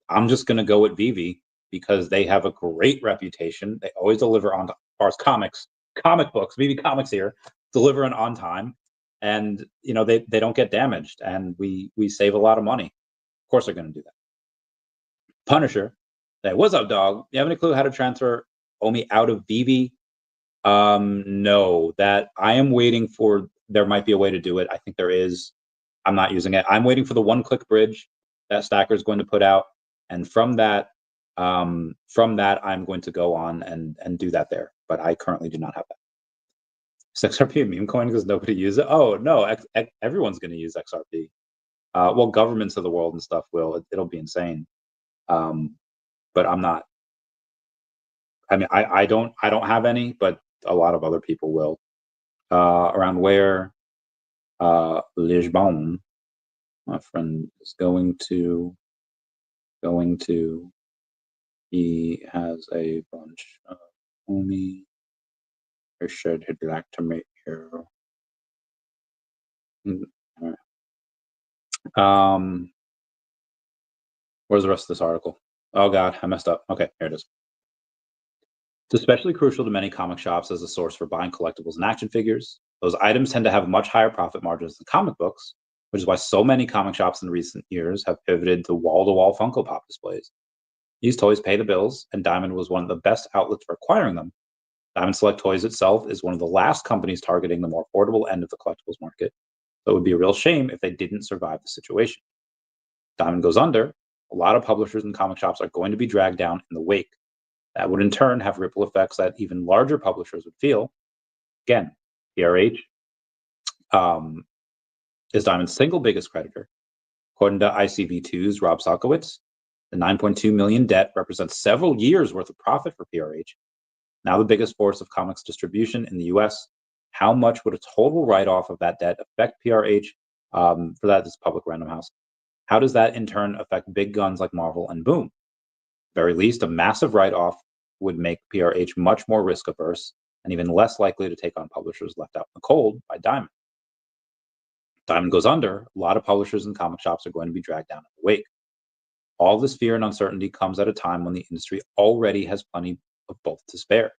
I'm just going to go with VeVe because they have a great reputation. They always deliver on, as far as comic books, VeVe Comics here, delivering on time, and they don't get damaged, and we save a lot of money. Of course they're going to do that. Punisher, hey, what's up, dog? You have any clue how to transfer OMI out of VeVe? No, that I am waiting for. There might be a way to do it. I think there is. I'm not using it. I'm waiting for the one-click bridge that Stacker is going to put out, and from that, I'm going to go on and do that there. But I currently do not have that. Is XRP a meme coin because nobody uses it? Oh no, everyone's going to use XRP. Well, governments of the world and stuff will. It'll be insane. But I'm not. I mean, I don't have any, but a lot of other people will. Around where Lisbon, my friend is going to. He has a bunch of OMI. Rashid he'd like to meet you. All right. Where's the rest of this article? Oh God, I messed up. Okay, here it is. It's especially crucial to many comic shops as a source for buying collectibles and action figures. Those items tend to have much higher profit margins than comic books, which is why so many comic shops in recent years have pivoted to wall-to-wall Funko Pop displays. These toys pay the bills, and Diamond was one of the best outlets for acquiring them. Diamond Select Toys itself is one of the last companies targeting the more affordable end of the collectibles market, so it would be a real shame if they didn't survive the situation. Diamond goes under, a lot of publishers and comic shops are going to be dragged down in the wake. That would in turn have ripple effects that even larger publishers would feel. Again, PRH is Diamond's single biggest creditor. According to ICV2's Rob Salkowitz, the $9.2 million debt represents several years worth of profit for PRH. Now the biggest force of comics distribution in the US, how much would a total write-off of that debt affect PRH? For that, this Public Random House. How does that in turn affect big guns like Marvel and Boom? At the very least, a massive write-off would make PRH much more risk-averse and even less likely to take on publishers left out in the cold by Diamond. Diamond goes under, a lot of publishers and comic shops are going to be dragged down in the wake. All this fear and uncertainty comes at a time when the industry already has plenty of both to spare.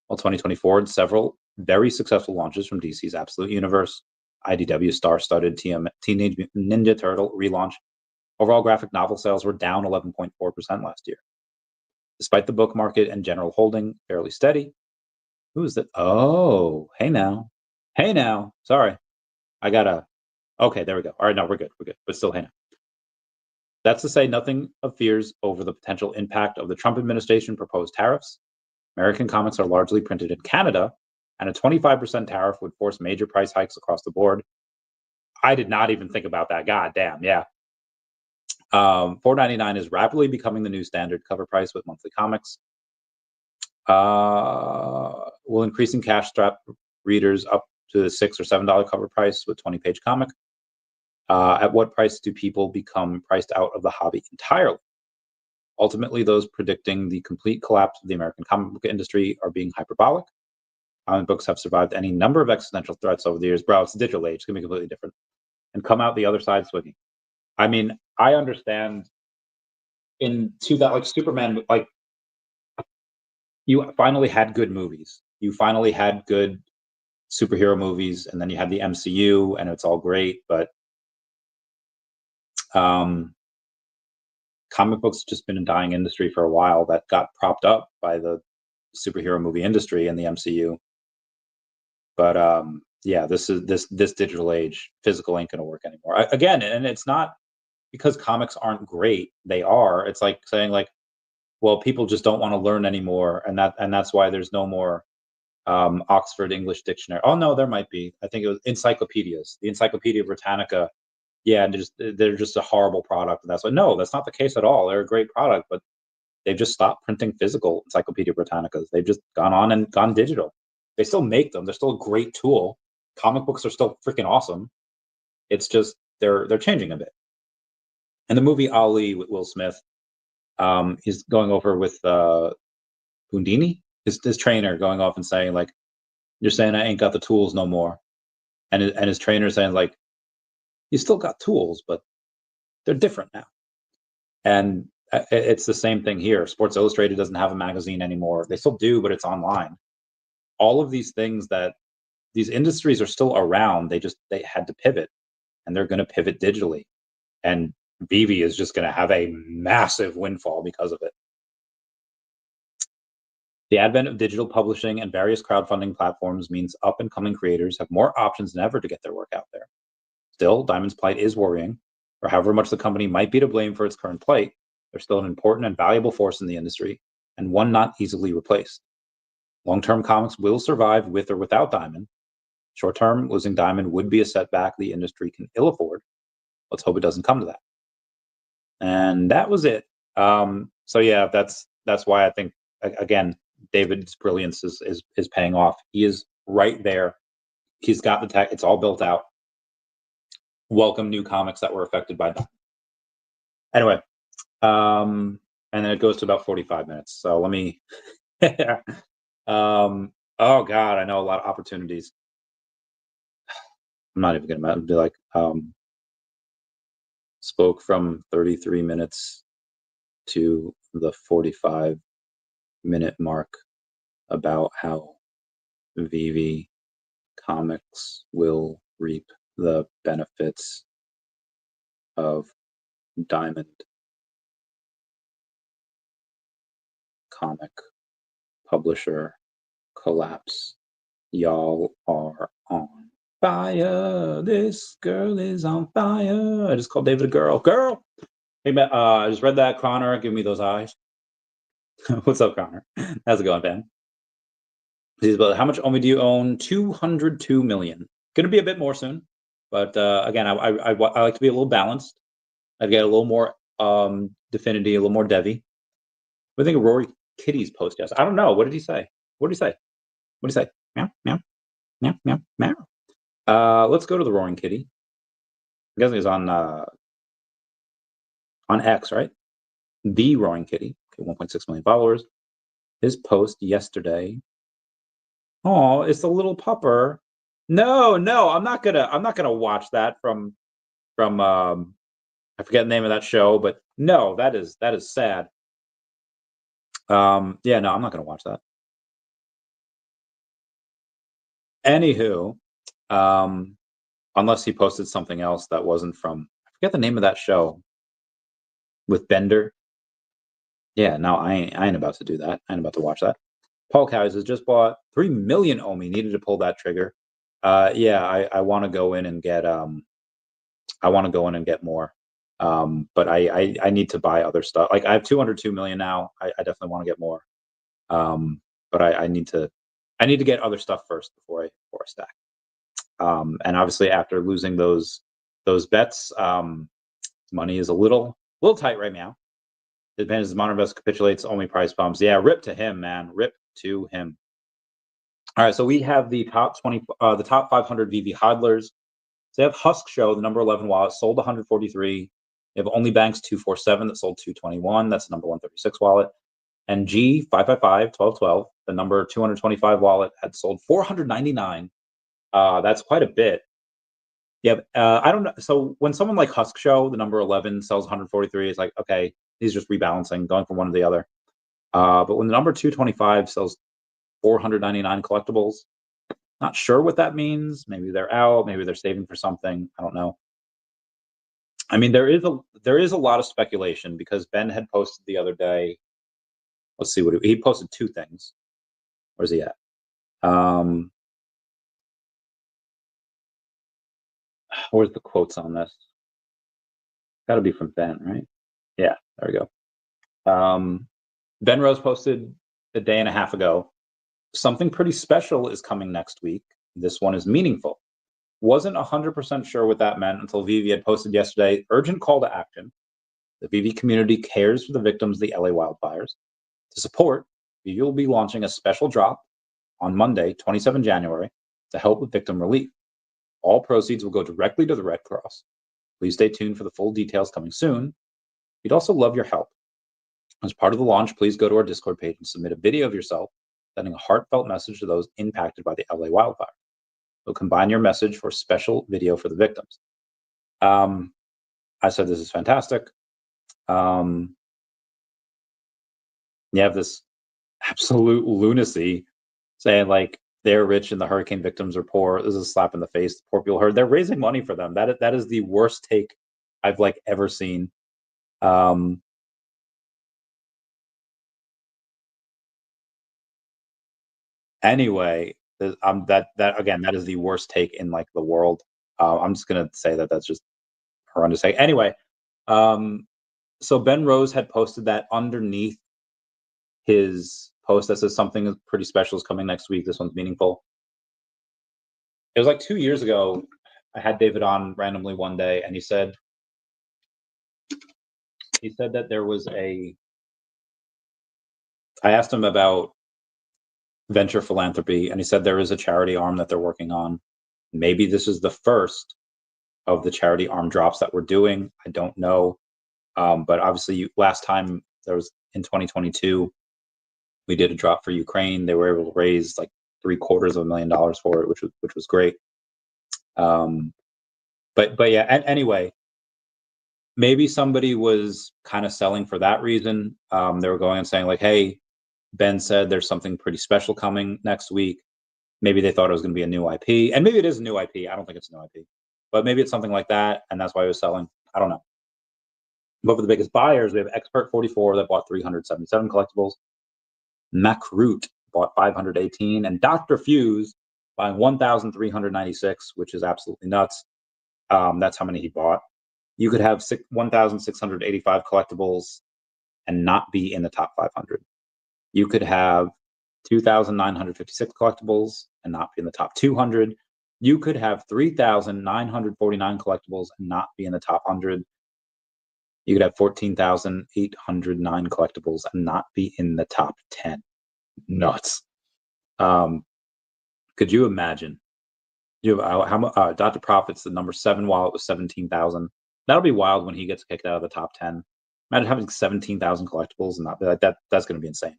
While 2024 had several very successful launches from DC's Absolute Universe, IDW's star-studded Teenage Mutant Ninja Turtle relaunch, overall graphic novel sales were down 11.4% last year. Despite the book market and general holding fairly steady, who is that? Oh, hey now. Hey now. Sorry. Okay, there we go. All right, no, we're good. But still, hey now. That's to say nothing of fears over the potential impact of the Trump administration proposed tariffs. American comics are largely printed in Canada, and a 25% tariff would force major price hikes across the board. I did not even think about that. God damn, yeah. $4.99 is rapidly becoming the new standard cover price with monthly comics. Will increasing cash strap readers up to the $6 or $7 cover price with 20-page comic? At what price do people become priced out of the hobby entirely? Ultimately, those predicting the complete collapse of the American comic book industry are being hyperbolic. Comic books have survived any number of existential threats over the years. Bro, it's a digital age. It's going to be completely different. And come out the other side swinging. I mean, I understand like Superman, like, you finally had good movies. You finally had good superhero movies, and then you had the MCU, and it's all great, but comic books just been a dying industry for a while that got propped up by the superhero movie industry and the MCU. But yeah, this digital age, physical ain't gonna work anymore. Again, and it's not because comics aren't great. They are. It's like saying like, well, people just don't want to learn anymore, and that's why there's no more Oxford English Dictionary. Oh no, there might be. I think it was encyclopedias. The Encyclopedia Britannica. Yeah, and they're just a horrible product. And that's like, no, that's not the case at all. They're a great product, but they've just stopped printing physical Encyclopedia Britannicas. They've just gone digital. They still make them. They're still a great tool. Comic books are still freaking awesome. It's just they're changing a bit. And the movie Ali with Will Smith, he's going over with Bundini, his trainer, going off and saying like, "You're saying I ain't got the tools no more," and his trainer saying like, "You still got tools, but they're different now." And it's the same thing here. Sports Illustrated doesn't have a magazine anymore. They still do, but it's online. All of these things that these industries are still around. They had to pivot, and they're going to pivot digitally. And VeVe is just going to have a massive windfall because of it. The advent of digital publishing and various crowdfunding platforms means up-and-coming creators have more options than ever to get their work out there. Still, Diamond's plight is worrying. For however much the company might be to blame for its current plight, they're still an important and valuable force in the industry, and one not easily replaced. Long-term comics will survive with or without Diamond. Short-term, losing Diamond would be a setback the industry can ill afford. Let's hope it doesn't come to that. And that was it. So yeah, that's why I think, again, David's brilliance is paying off. He is right there. He's got the tech. It's all built out. Welcome new comics that were affected by that. Anyway, and then it goes to about 45 minutes. So let me. Oh God, I know a lot of opportunities. I'm not even gonna be like spoke from 33 minutes to the 45-minute mark about how VeVe Comics will reap the benefits of Diamond comic publisher collapse. Y'all are on fire. This girl is on fire. I just called David a girl. Girl! Hey, man, I just read that. Connor, give me those eyes. What's up, Connor? How's it going, Ben? How much OMI do you own? 202 million. Going to be a bit more soon. But again, I like to be a little balanced. I'd get a little more Definity, a little more Deie. What do you think of Rory Kitty's post yesterday? I don't know. What did he say? What did he say? What did he say? Meow, meow, meow, meow, meow. Let's go to the Roaring Kitty. I'm guessing he's on X, right? The Roaring Kitty. Okay, 1.6 million followers. His post yesterday. Oh, it's the little pupper. No, I'm not gonna watch that from I forget the name of that show, but no, that is sad. Yeah, no, I'm not gonna watch that. Anywho, unless he posted something else that wasn't from, I forget the name of that show with Bender. Yeah, no, I ain't about to do that. I ain't about to watch that. Paul Cows has just bought 3 million OMI. Needed to pull that trigger. Yeah, I want to go in and get more. But I need to buy other stuff. Like I have 202 million now. I definitely want to get more. But I need to get other stuff first before I stack. And obviously after losing those bets, money is a little tight right now. The advantage is Modern Invest capitulates, only price bombs. Yeah, rip to him, man. Rip to him. All right, so we have the top 500 VeVe hodlers. So they have Husk Show, the number 11 wallet, sold 143. They have Only Banks 247 that sold 221. That's the number 136 wallet. And G 555-1212, the number 225 wallet, had sold 499. That's quite a bit. Yeah, I don't know. So when someone like Husk Show, the number 11, sells 143, it's like, okay, he's just rebalancing, going from one to the other. But when the number 225 sells 499 collectibles, not sure what that means. Maybe they're out. Maybe they're saving for something. I don't know. I mean, there is a lot of speculation because Ben had posted the other day. Let's see what he posted. 2 things. Where's he at? Where's the quotes on this? Got to be from Ben, right? Yeah, there we go. Ben Rose posted a day and a half ago. Something pretty special is coming next week. This one is meaningful. Wasn't 100% sure what that meant until VeVe had posted yesterday. Urgent call to action. The VeVe community cares for the victims of the LA wildfires. To support, VeVe will be launching a special drop on Monday, 27 January, to help with victim relief. All proceeds will go directly to the Red Cross. Please stay tuned for the full details coming soon. We'd also love your help. As part of the launch, please go to our Discord page and submit a video of yourself sending a heartfelt message to those impacted by the LA wildfire. We'll combine your message for a special video for the victims. I said this is fantastic. You have this absolute lunacy saying like they're rich and the hurricane victims are poor. This is a slap in the face. Poor people heard. They're raising money for them. That is the worst take I've like ever seen. Anyway, that again, that is the worst take in like the world. I'm just gonna say that that's just horrendous take. Anyway, so Ben Rose had posted that underneath his post that says something pretty special is coming next week. This one's meaningful. It was like 2 years ago. I had David on randomly one day, and he said, He said that there was I asked him about venture philanthropy, and he said there is a charity arm that they're working on. Maybe this is the first of the charity arm drops that we're doing. I don't know. But obviously, last time there was in 2022, we did a drop for Ukraine. They were able to raise like $750,000 for it, which was great. But yeah. Anyway, maybe somebody was kind of selling for that reason. They were going and saying like, "Hey, Ben said there's something pretty special coming next week." Maybe they thought it was going to be a new IP, and maybe it is a new IP. I don't think it's a new IP, but maybe it's something like that, and that's why it was selling. I don't know. But for the biggest buyers, we have Expert 44 that bought 377 collectibles. Macroot bought 518, and Dr. Fuse buying 1,396, which is absolutely nuts. That's how many he bought. You could have 1,685 collectibles and not be in the top 500. You could have 2,956 collectibles and not be in the top 200. You could have 3,949 collectibles and not be in the top 100. You could have 14,809 collectibles and not be in the top 10. Nuts. Could you imagine? How Dr. Profit's the number 7 while it was 17,000. That'll be wild when he gets kicked out of the top 10. Imagine having 17,000 collectibles and not be like that. That's going to be insane.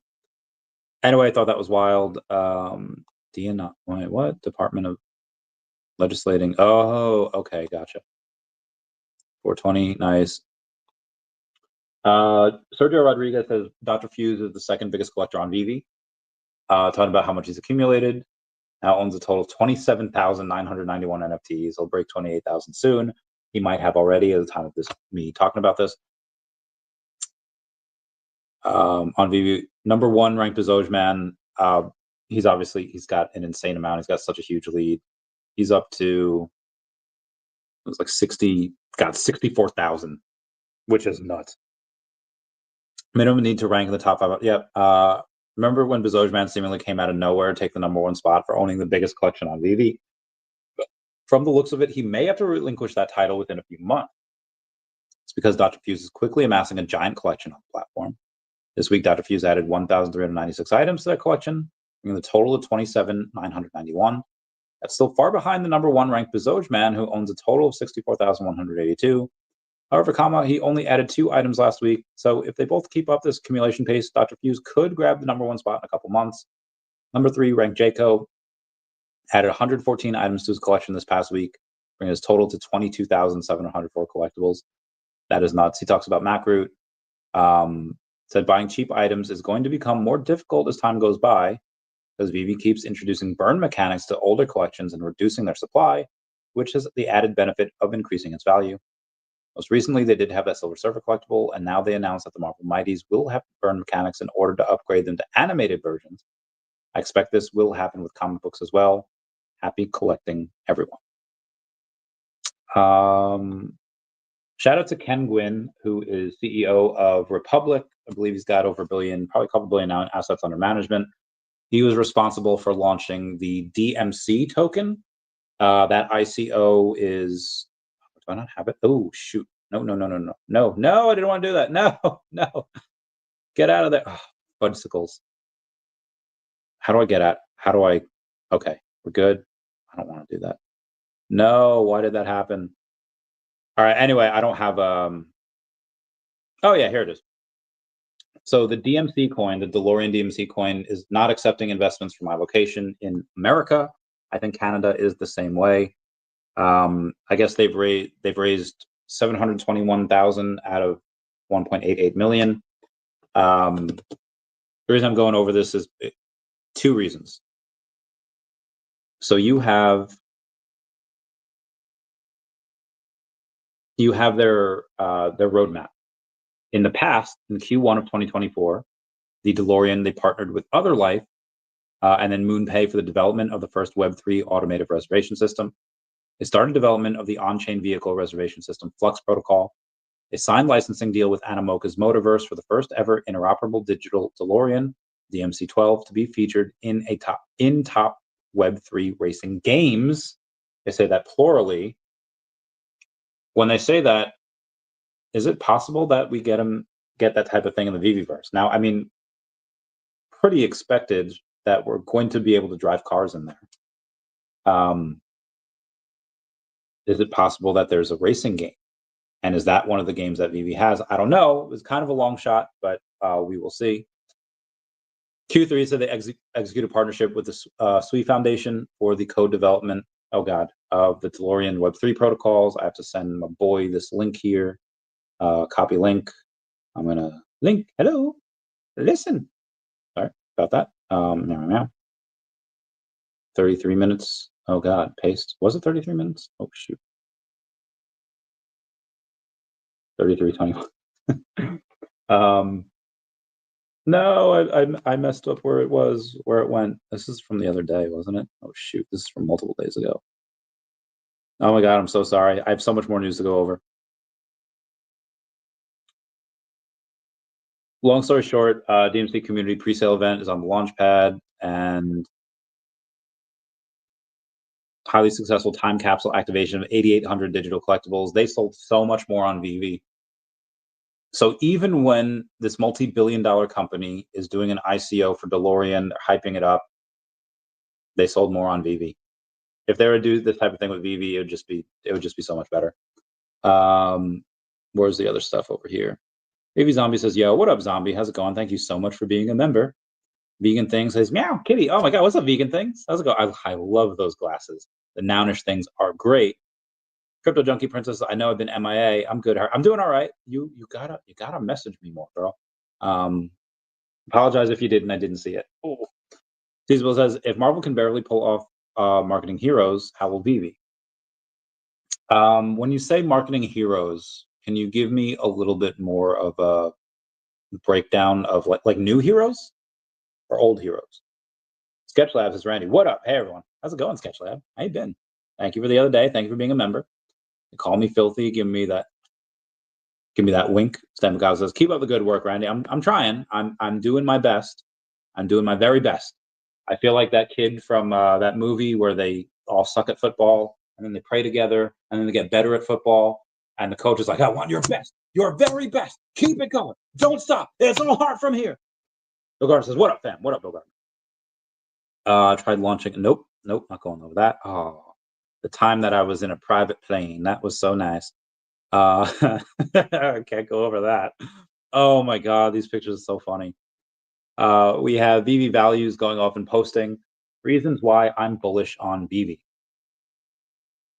Anyway, I thought that was wild. What? Department of Legislating. Oh, okay, gotcha. 420, nice. Sergio Rodriguez says Dr. Fuse is the second biggest collector on VeVe. Talking about how much he's accumulated. Now owns a total of 27,991 NFTs. He'll break 28,000 soon. He might have already at the time of me talking about this. On VeVe, number 1 ranked is Ojman. He's got an insane amount. He's got such a huge lead. He's up to, it was like 64,000, which is nuts. Minimum need to rank in the top 5. Yep. Remember when Bezojman seemingly came out of nowhere to take the number 1 spot for owning the biggest collection on VeVe? From the looks of it, he may have to relinquish that title within a few months. It's because Dr. Fuse is quickly amassing a giant collection on the platform. This week, Dr. Fuse added 1,396 items to that collection, bringing the total to 27,991. That's still far behind the number 1 ranked Bezojman, who owns a total of 64,182. However, he only added 2 items last week, so if they both keep up this accumulation pace, Dr. Fuse could grab the number 1 spot in a couple months. Number 3 ranked Jaco added 114 items to his collection this past week, bringing his total to 22,704 collectibles. That is nuts. He talks about Macroot. Said buying cheap items is going to become more difficult as time goes by, because VeVe keeps introducing burn mechanics to older collections and reducing their supply, which has the added benefit of increasing its value. Most recently, they did have that Silver Surfer collectible, and now they announced that the Marvel Mighties will have burn mechanics in order to upgrade them to animated versions. I expect this will happen with comic books as well. Happy collecting, everyone. Shout out to Ken Gwynn, who is CEO of Republic. I believe he's got over $1 billion, probably a couple billion now in assets under management. He was responsible for launching the DMC token. That ICO is... Do I not have it? Oh, shoot. No, I didn't want to do that. No. Get out of there. Oh, fudgesicles. How do I get at? Okay, we're good. I don't want to do that. No, why did that happen? All right, anyway, I don't have... Oh, yeah, here it is. So the DMC coin, the DeLorean DMC coin, is not accepting investments from my location in America. I think Canada is the same way. I guess they've raised 721,000 out of 1.88 million. The reason I'm going over this is 2 reasons. So you have their roadmap. In the past, in Q1 of 2024, the DeLorean, they partnered with Other Life and then MoonPay for the development of the first Web3 automated reservation system. They started development of the on-chain vehicle reservation system Flux Protocol. They signed licensing deal with Animoca's Motorverse for the first ever interoperable digital DeLorean, the MC12, to be featured in top Web3 racing games. They say that plurally. When they say that, is it possible that we get that type of thing in the VeVe-verse? Now, I mean, pretty expected that we're going to be able to drive cars in there. Is it possible that there's a racing game? And is that one of the games that VeVe has? I don't know. It's kind of a long shot, but we will see. Q3 said they executed partnership with the SWE Foundation for the code development, of the DeLorean Web3 protocols. I have to send my boy this link here. Copy link. I'm going to link. Hello. Listen. Sorry about that. Now. 33 minutes. Oh, God. Paste. Was it 33 minutes? Oh, shoot. 33:21. No, I messed up where it went. This is from the other day, wasn't it? Oh shoot, this is from multiple days ago. Oh my God, I'm so sorry. I have so much more news to go over. Long story short, DMC community pre-sale event is on the launch pad, and highly successful time capsule activation of 8,800 digital collectibles. They sold so much more on VeVe. So even when this multi-billion-dollar company is doing an ICO for DeLorean, they're hyping it up, they sold more on VeVe. If they were to do this type of thing with VeVe, it would just be so much better. Where's the other stuff over here? Maybe Zombie says, "Yo, what up, Zombie? How's it going? Thank you so much for being a member." Vegan Thing says, "Meow, kitty. Oh my God, what's up, Vegan Things? How's it going? I love those glasses. The Nounish things are great." Crypto Junkie Princess, I know I've been MIA. I'm good. I'm doing all right. You gotta message me more, girl. Apologize if you did and I didn't see it. Oh. Feasible says, if Marvel can barely pull off marketing heroes, how will VeVe? When you say marketing heroes, can you give me a little bit more of a breakdown of like new heroes or old heroes? Sketch Labs is Randy. What up? Hey everyone. How's it going, Sketch Lab? How you been? Thank you for the other day. Thank you for being a member. You call me filthy. Give me that wink. Stan McGow says, keep up the good work, Randy. I'm trying. I'm doing my best. I'm doing my very best. I feel like that kid from that movie where they all suck at football and then they pray together and then they get better at football. And the coach is like, I want your best. Your very best. Keep it going. Don't stop. It's all hard from here. Bill Gardner says, what up, fam? What up, Bill Gardner? Tried launching. Nope, not going over that. Oh, the time that I was in a private plane. That was so nice. I can't go over that. Oh my God, these pictures are so funny. We have VeVe values going off and posting. Reasons why I'm bullish on VeVe.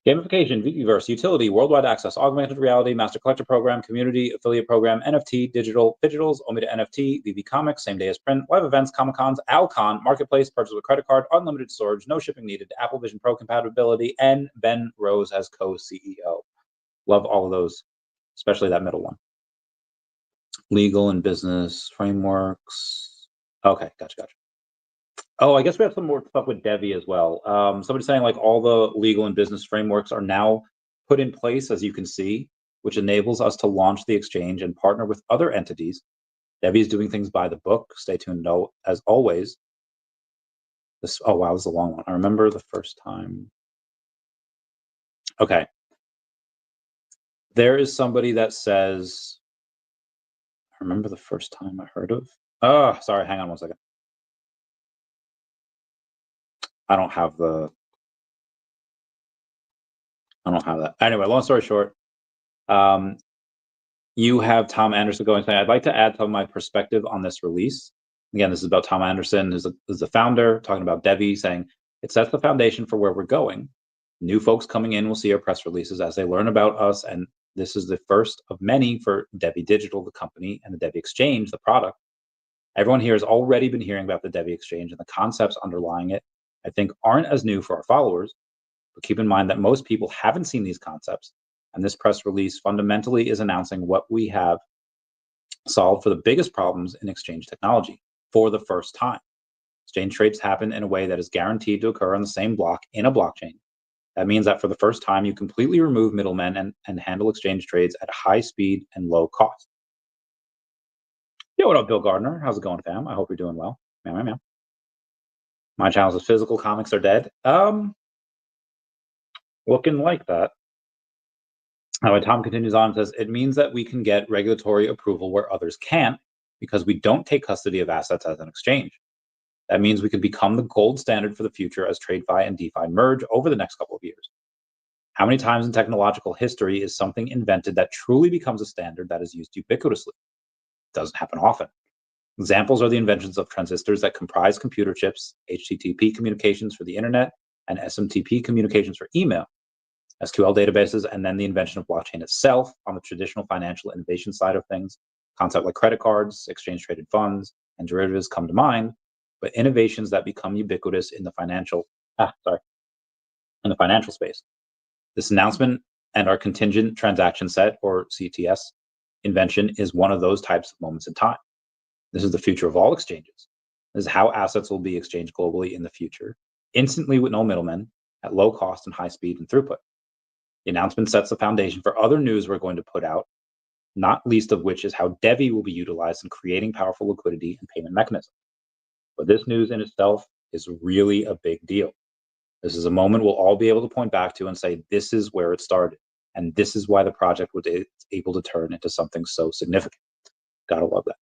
Gamification, VeVeverse, utility, worldwide access, augmented reality, master collector program, community, affiliate program, NFT, digital, digitals, OMI to NFT, VeVe Comics, same day as print, live events, Comic-Cons, Alcon, marketplace, purchase with credit card, unlimited storage, no shipping needed, Apple Vision Pro compatibility, and Ben Rose as co-CEO. Love all of those, especially that middle one. Legal and business frameworks. Okay, gotcha. Oh, I guess we have some more stuff with Deie as well. Somebody's saying like all the legal and business frameworks are now put in place, as you can see, which enables us to launch the exchange and partner with other entities. Deie is doing things by the book. Stay tuned, as always. Oh wow, this is a long one. I remember the first time. Okay. There is somebody that says, I remember the first time I heard of. Oh, sorry, hang on 1 second. I don't have that. Anyway, long story short, you have Tom Anderson going saying, I'd like to add some of my perspective on this release. Again, this is about Tom Anderson, who's the founder, talking about Deie, saying it sets the foundation for where we're going. New folks coming in will see our press releases as they learn about us, and this is the first of many for Deie Digital, the company, and the Deie Exchange, the product. Everyone here has already been hearing about the Deie Exchange, and the concepts underlying it, I think, aren't as new for our followers. But keep in mind that most people haven't seen these concepts, and this press release fundamentally is announcing what we have solved for the biggest problems in exchange technology for the first time. Exchange trades happen in a way that is guaranteed to occur on the same block in a blockchain. That means that for the first time, you completely remove middlemen and handle exchange trades at high speed and low cost. Yo, what up, Bill Gardner? How's it going, fam? I hope you're doing well. Meow. My channel says physical comics are dead. Looking like that. Tom continues on and says, it means that we can get regulatory approval where others can't because we don't take custody of assets as an exchange. That means we could become the gold standard for the future as TradeFi and DeFi merge over the next couple of years. How many times in technological history is something invented that truly becomes a standard that is used ubiquitously? It doesn't happen often. Examples are the inventions of transistors that comprise computer chips, HTTP communications for the internet, and SMTP communications for email, SQL databases, and then the invention of blockchain itself on the traditional financial innovation side of things. Concepts like credit cards, exchange-traded funds, and derivatives come to mind, but innovations that become ubiquitous in the financial space. This announcement and our contingent transaction set, or CTS, invention is one of those types of moments in time. This is the future of all exchanges. This is how assets will be exchanged globally in the future, instantly with no middlemen, at low cost and high speed and throughput. The announcement sets the foundation for other news we're going to put out, not least of which is how DEVVE will be utilized in creating powerful liquidity and payment mechanisms. But this news in itself is really a big deal. This is a moment we'll all be able to point back to and say, this is where it started. And this is why the project was able to turn into something so significant. Gotta love that.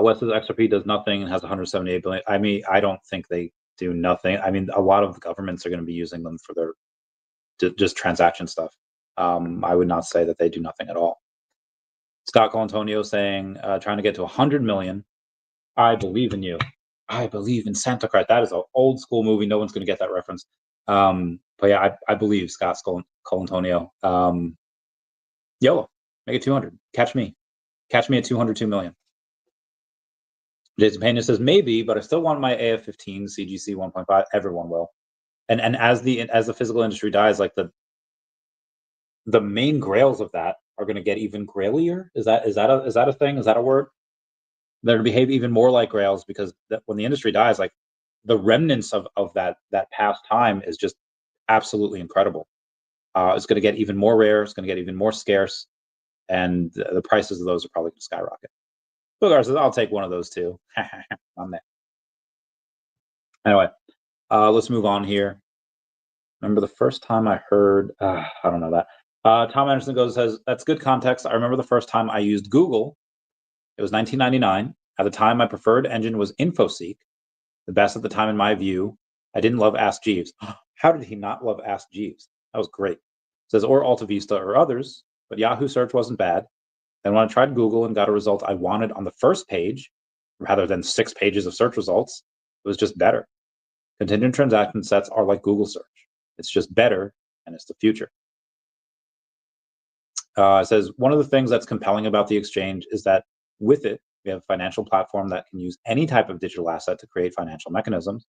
West says XRP does nothing and has 178 billion. I mean, I don't think they do nothing. I mean, a lot of the governments are going to be using them for their just transaction stuff. I would not say that they do nothing at all. Scott Colantonio saying, trying to get to 100 million. I believe in you. I believe in Santa Claus. That is an old school movie. No one's going to get that reference. But yeah, I believe Scott Colantonio. YOLO, make it 200. Catch me at 202 million. Jason Pena says maybe, but I still want my AF15 CGC 1.5. Everyone will. And as the physical industry dies, like the main grails of that are going to get even grailier. Is that a thing? Is that a word? They're going to behave even more like grails because when the industry dies, like the remnants of that past time is just absolutely incredible. It's going to get even more rare. It's going to get even more scarce, and the prices of those are probably going to skyrocket. Boogar says, I'll take one of those too. I'm there. Anyway, let's move on here. Remember the first time I heard, I don't know that. Tom Anderson says, that's good context. I remember the first time I used Google. It was 1999. At the time, my preferred engine was InfoSeek, the best at the time in my view. I didn't love Ask Jeeves. How did he not love Ask Jeeves? That was great. It says, or AltaVista or others, but Yahoo search wasn't bad. Then when I tried Google and got a result I wanted on the first page, rather than 6 pages of search results, it was just better. Contingent transaction sets are like Google search. It's just better, and it's the future. It says, one of the things that's compelling about the exchange is that with it, we have a financial platform that can use any type of digital asset to create financial mechanisms.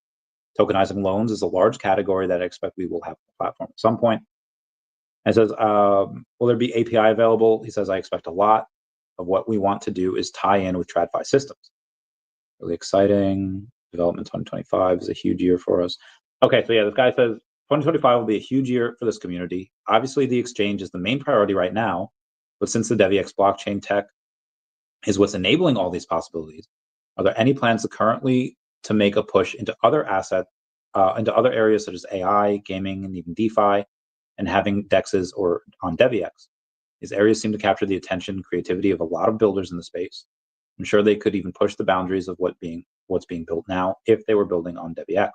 Tokenizing loans is a large category that I expect we will have on the platform at some point. And it says, will there be API available? He says, I expect a lot of what we want to do is tie in with TradFi systems. Really exciting. Development 2025 is a huge year for us. Okay, so yeah, this guy says 2025 will be a huge year for this community. Obviously, the exchange is the main priority right now, but since the DEVVX blockchain tech is what's enabling all these possibilities, are there any plans to make a push into other into other areas such as AI, gaming, and even DeFi, and having DEXs or on DEVVX? These areas seem to capture the attention and creativity of a lot of builders in the space. I'm sure they could even push the boundaries of what's being built now if they were building on DEVVX.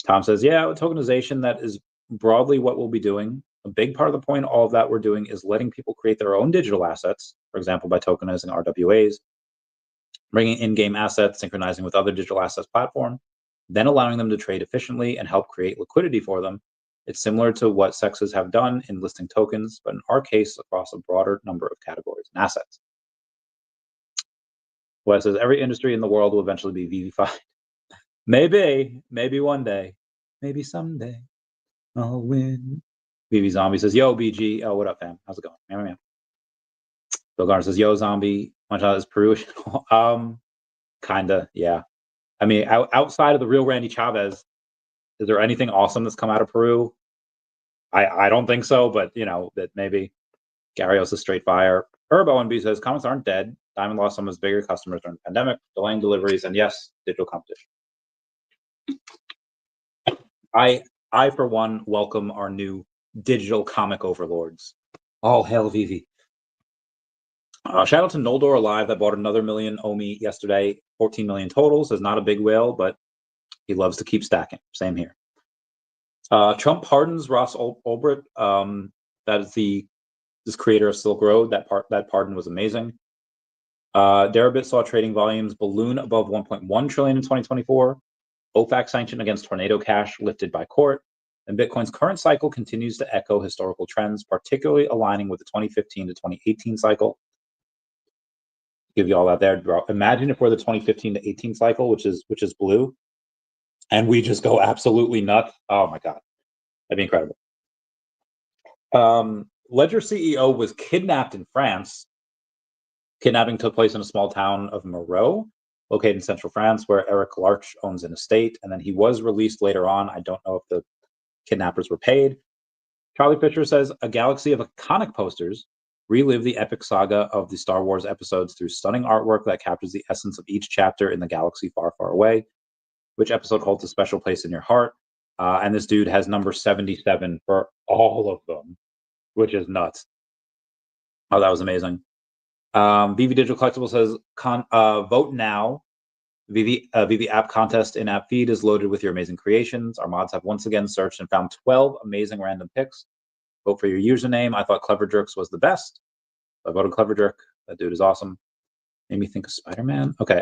Tom says, yeah, tokenization, that is broadly what we'll be doing. A big part of the point, all of that we're doing is letting people create their own digital assets, for example, by tokenizing RWAs, bringing in-game assets, synchronizing with other digital assets platform, then allowing them to trade efficiently and help create liquidity for them. It's similar to what SEXs have done in listing tokens, but in our case, across a broader number of categories and assets. Wes says, every industry in the world will eventually be VeVe-fied. Maybe one day, maybe someday I'll win. VeVe Zombie says, yo, BG. Oh, what up, fam? How's it going? Man. Bill Garner says, yo, Zombie. Much out is Peruvian. Kinda, yeah. I mean, outside of the real Randy Chavez, is there anything awesome that's come out of Peru? I don't think so, but you know, that maybe. Garrios is straight fire. Herbo NB says, comments aren't dead. Diamond lost some of his bigger customers during the pandemic, delaying deliveries, and yes, digital competition. I for one welcome our new digital comic overlords. All hail VeVe. Shout out to Noldor Alive that bought another million OMI yesterday. 14 million total. Says not a big whale, but he loves to keep stacking. Same here. Trump pardons Ross Ulbricht. That is this creator of Silk Road. That pardon was amazing. Deribit saw trading volumes balloon above 1.1 trillion in 2024. OFAC sanction against Tornado Cash lifted by court. And Bitcoin's current cycle continues to echo historical trends, particularly aligning with the 2015 to 2018 cycle. Give you all that there, bro. Imagine if we're the 2015 to 18 cycle, which is blue, and we just go absolutely nuts. Oh my god, that'd be incredible. Ledger CEO was kidnapped in France. Kidnapping took place in a small town of Moreau, located in central France, where Eric Larch owns an estate, and then he was released later on. I don't know if the kidnappers were paid. Charlie Fisher says a galaxy of iconic posters relive the epic saga of the Star Wars episodes through stunning artwork that captures the essence of each chapter in the galaxy far, far away. Which episode holds a special place in your heart? And this dude has number 77 for all of them, which is nuts. Oh, that was amazing. VeVe Digital Collectible says, vote now. VeVe app contest in-app feed is loaded with your amazing creations. Our mods have once again searched and found 12 amazing random picks. Vote for your username. I thought Clever Jerks was the best. I voted Clever Jerk. That dude is awesome. Made me think of Spider-Man. Okay.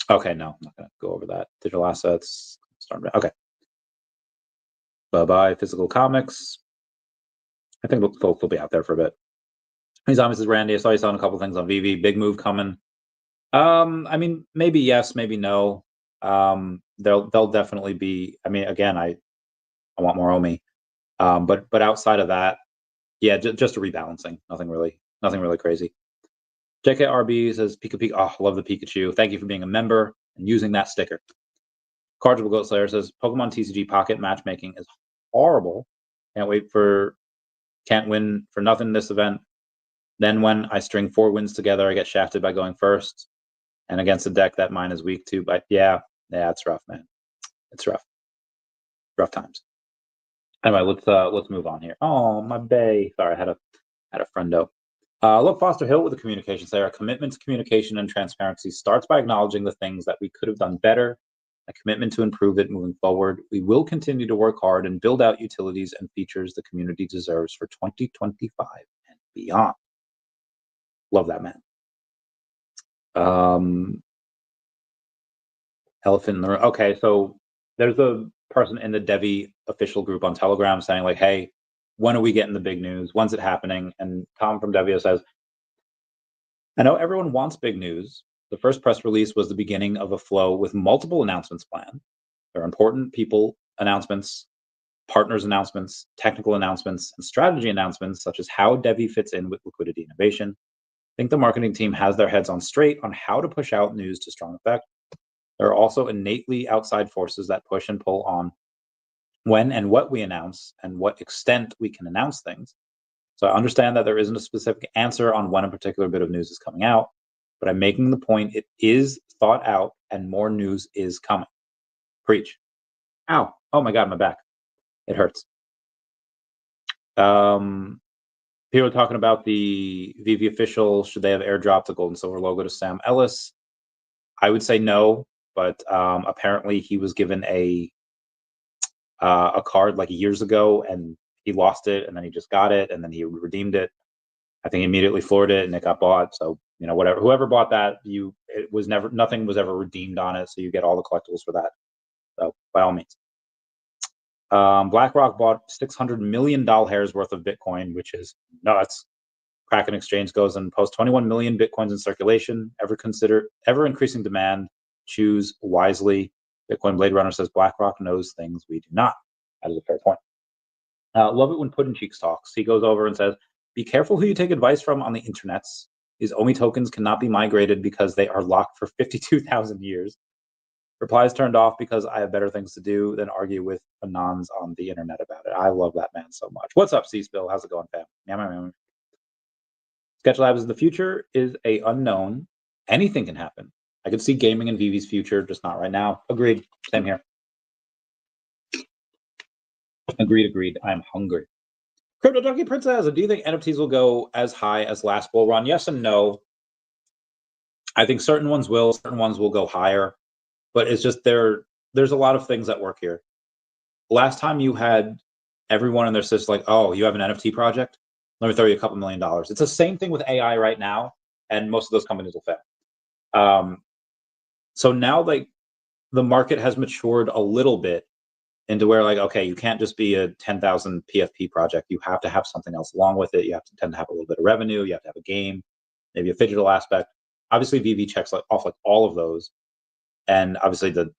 Okay, no, I'm not going to go over that. Digital assets. Okay. Bye-bye, physical comics. I think both will be out there for a bit. Hey, Zombies is Randy. I saw you selling a couple things on VeVe. Big move coming. I mean, maybe yes, maybe no. They'll definitely be. I mean, again, I want more OMI. But outside of that, yeah, just a rebalancing. Nothing really crazy. JKRB says Pika. Oh, love the Pikachu. Thank you for being a member and using that sticker. Cargible Goat Slayer says Pokemon TCG Pocket matchmaking is horrible. Can't win for nothing this event. Then when I string 4 wins together, I get shafted by going first. And against a deck that mine is weak too. But yeah, it's rough, man. It's rough. Rough times. Anyway, let's move on here. Oh, my bay. Sorry, I had a friendo. Look, Foster Hill with the communications there. A commitment to communication and transparency starts by acknowledging the things that we could have done better, a commitment to improve it moving forward. We will continue to work hard and build out utilities and features the community deserves for 2025 and beyond. Love that, man. Elephant in the room. Okay, so there's a person in the DEVVE official group on Telegram saying like, hey, when are we getting the big news? When's it happening? And Tom from DEVVE says, I know everyone wants big news. The first press release was the beginning of a flow with multiple announcements planned. There are important people announcements, partners announcements, technical announcements, and strategy announcements, such as how DEVVE fits in with liquidity innovation. I think the marketing team has their heads on straight on how to push out news to strong effect. There are also innately outside forces that push and pull on when and what we announce and what extent we can announce things. So I understand that there isn't a specific answer on when a particular bit of news is coming out, but I'm making the point it is thought out and more news is coming. Preach. Ow. Oh my God, my back. It hurts. People are talking about the VeVe official. Should they have airdropped the gold and silver logo to Sam Ellis? I would say no, but apparently he was given a card like years ago and he lost it and then he just got it and then he redeemed it. I think he immediately floored it and it got bought. So, you know, whoever bought that, nothing was ever redeemed on it. So you get all the collectibles for that. So by all means. BlackRock bought $600 million worth of Bitcoin, which is nuts. Kraken Exchange goes and posts 21 million Bitcoins in circulation. Ever increasing demand. Choose wisely. Bitcoin Blade Runner says BlackRock knows things we do not. That is a fair point. Love it when Puddin Cheeks talks. He goes over and says, be careful who you take advice from on the internets. These OMI tokens cannot be migrated because they are locked for 52,000 years. Replies turned off because I have better things to do than argue with anons on the internet about it. I love that man so much. What's up, C-Spill? How's it going, fam? Sketch Labs in the future is a unknown. Anything can happen. I could see gaming in VeVe's future, just not right now. Agreed. Same here. Agreed. I'm hungry. Crypto Donkey Princess, do you think NFTs will go as high as last bull run? Yes and no. I think certain ones will go higher, but it's just there's a lot of things that work here. Last time you had everyone in their system like, oh, you have an NFT project? Let me throw you a couple $1 million. It's the same thing with AI right now, and most of those companies will fail. So now, like, the market has matured a little bit into where, like, okay, you can't just be a 10,000 PFP project. You have to have something else along with it. You have to tend to have a little bit of revenue. You have to have a game, maybe a phygital aspect. Obviously, VeVe checks off like all of those, and obviously, the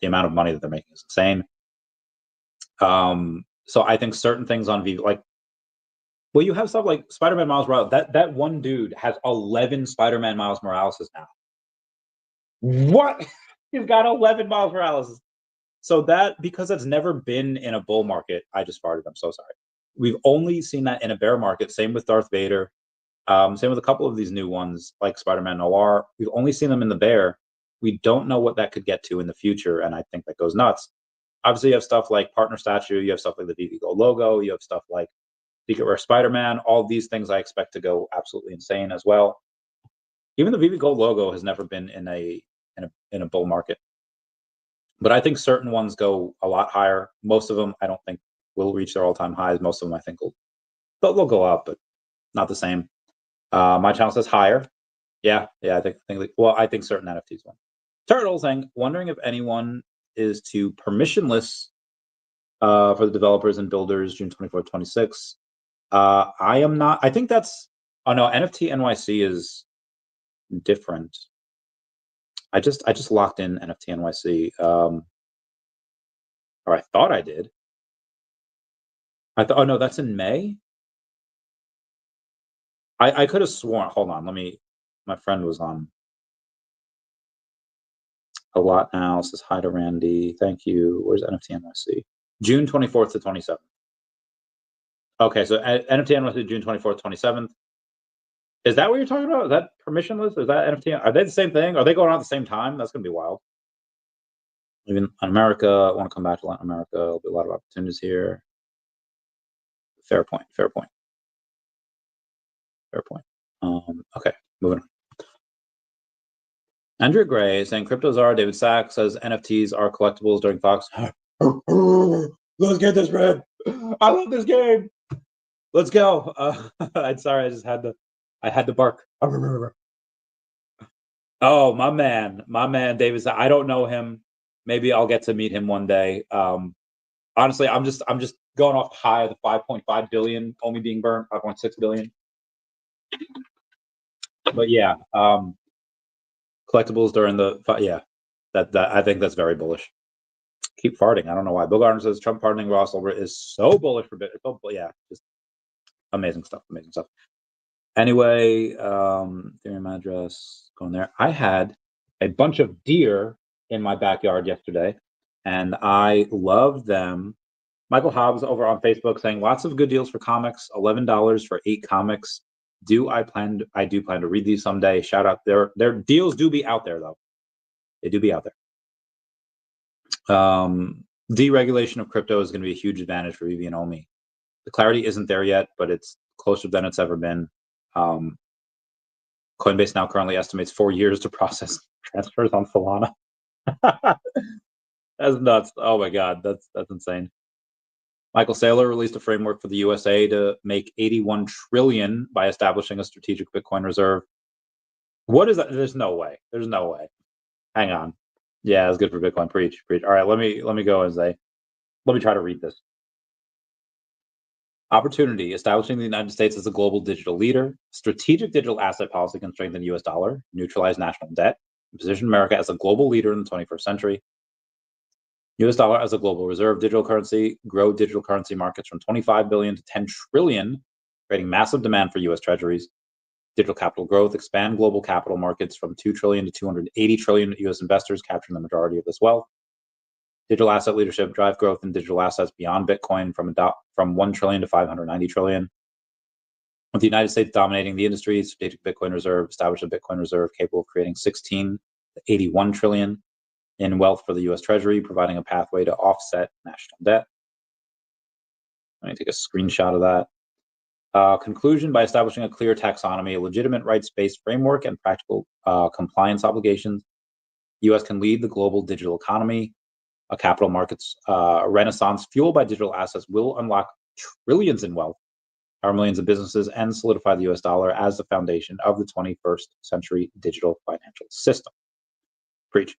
amount of money that they're making is insane. So I think certain things on VeVe, like, well, you have stuff like Spider-Man Miles Morales. That one dude has 11 Spider-Man Miles Moraleses now. What? He's got 11 Miles Morales. So that, because it's never been in a bull market, I just farted. I'm so sorry. We've only seen that in a bear market. Same with Darth Vader. Same with a couple of these new ones like Spider-Man Noir. We've only seen them in the bear. We don't know what that could get to in the future, and I think that goes nuts. Obviously, you have stuff like Partner Statue. You have stuff like the VeVe Gold logo. You have stuff like Secret Rare Spider-Man. All these things I expect to go absolutely insane as well. Even the VeVe Gold logo has never been in a bull market. But I think certain ones go a lot higher. Most of them, I don't think, will reach their all-time highs. Most of them, I think, they'll go up, but not the same. My channel says higher. Yeah. I think. Well, I think certain NFTs will. Turtle saying, wondering if anyone is to permissionless for the developers and builders June 24th, 26. I am not. I think that's. Oh no, NFT NYC is different. I just locked in NFT NYC. Or I thought I did. Oh no, that's in May. I could have sworn. Hold on, my friend was on a lot now. Says hi to Randy. Thank you. Where's NFT NYC? June 24th to 27th. Okay, so NFT NYC June 24th, 27th. Is that what you're talking about? Is that permissionless? Is that NFT? Are they the same thing? Are they going on at the same time? That's gonna be wild. Even in America, I want to come back to Latin America. There'll be a lot of opportunities here. Fair point. Okay, moving on. Andrew Gray saying cryptos are. David Sachs says NFTs are collectibles during Fox. Let's get this, red. I love this game. Let's go. I'm sorry, I had to bark. Oh, my man, David. I don't know him. Maybe I'll get to meet him one day. Honestly, I'm just going off high of the 5.5 billion only being burned, 5.6 billion. But yeah, collectibles during that I think that's very bullish. Keep farting. I don't know why. Bill Gardner says Trump pardoning Ross Ulbricht is so bullish for Bitcoin. Yeah, just amazing stuff. Anyway, Ethereum address going there. I had a bunch of deer in my backyard yesterday, and I love them. Michael Hobbs over on Facebook saying lots of good deals for comics. $11 for 8 comics. I do plan to read these someday. Shout out their deals do be out there though. They do be out there. Deregulation of crypto is going to be a huge advantage for VeVe and OMI. The clarity isn't there yet, but it's closer than it's ever been. Coinbase now currently estimates 4 years to process transfers on Solana. That's nuts. Oh my God, that's insane. Michael Saylor released a framework for the USA to make 81 trillion by establishing a strategic Bitcoin reserve. What is that? There's no way. Hang on. Yeah, it's good for Bitcoin. Preach. All right, let me go and say, let me try to read this. Opportunity, establishing the United States as a global digital leader. Strategic digital asset policy can strengthen U.S. dollar, neutralize national debt, and position America as a global leader in the 21st century. U.S. dollar as a global reserve digital currency, grow digital currency markets from 25 billion to 10 trillion, creating massive demand for U.S. treasuries. Digital capital growth, expand global capital markets from 2 trillion to 280 trillion U.S. investors, capturing the majority of this wealth. Digital asset leadership, drive growth in digital assets beyond Bitcoin from 1 trillion to 590 trillion. With the United States dominating the industry, strategic Bitcoin reserve, establish a Bitcoin reserve capable of creating 16 to 81 trillion in wealth for the U.S. Treasury, providing a pathway to offset national debt. Let me take a screenshot of that. Conclusion: by establishing a clear taxonomy, a legitimate rights-based framework, and practical compliance obligations, the U.S. can lead the global digital economy. A capital markets renaissance fueled by digital assets will unlock trillions in wealth, power millions of businesses, and solidify the U.S. dollar as the foundation of the 21st century digital financial system. Preach.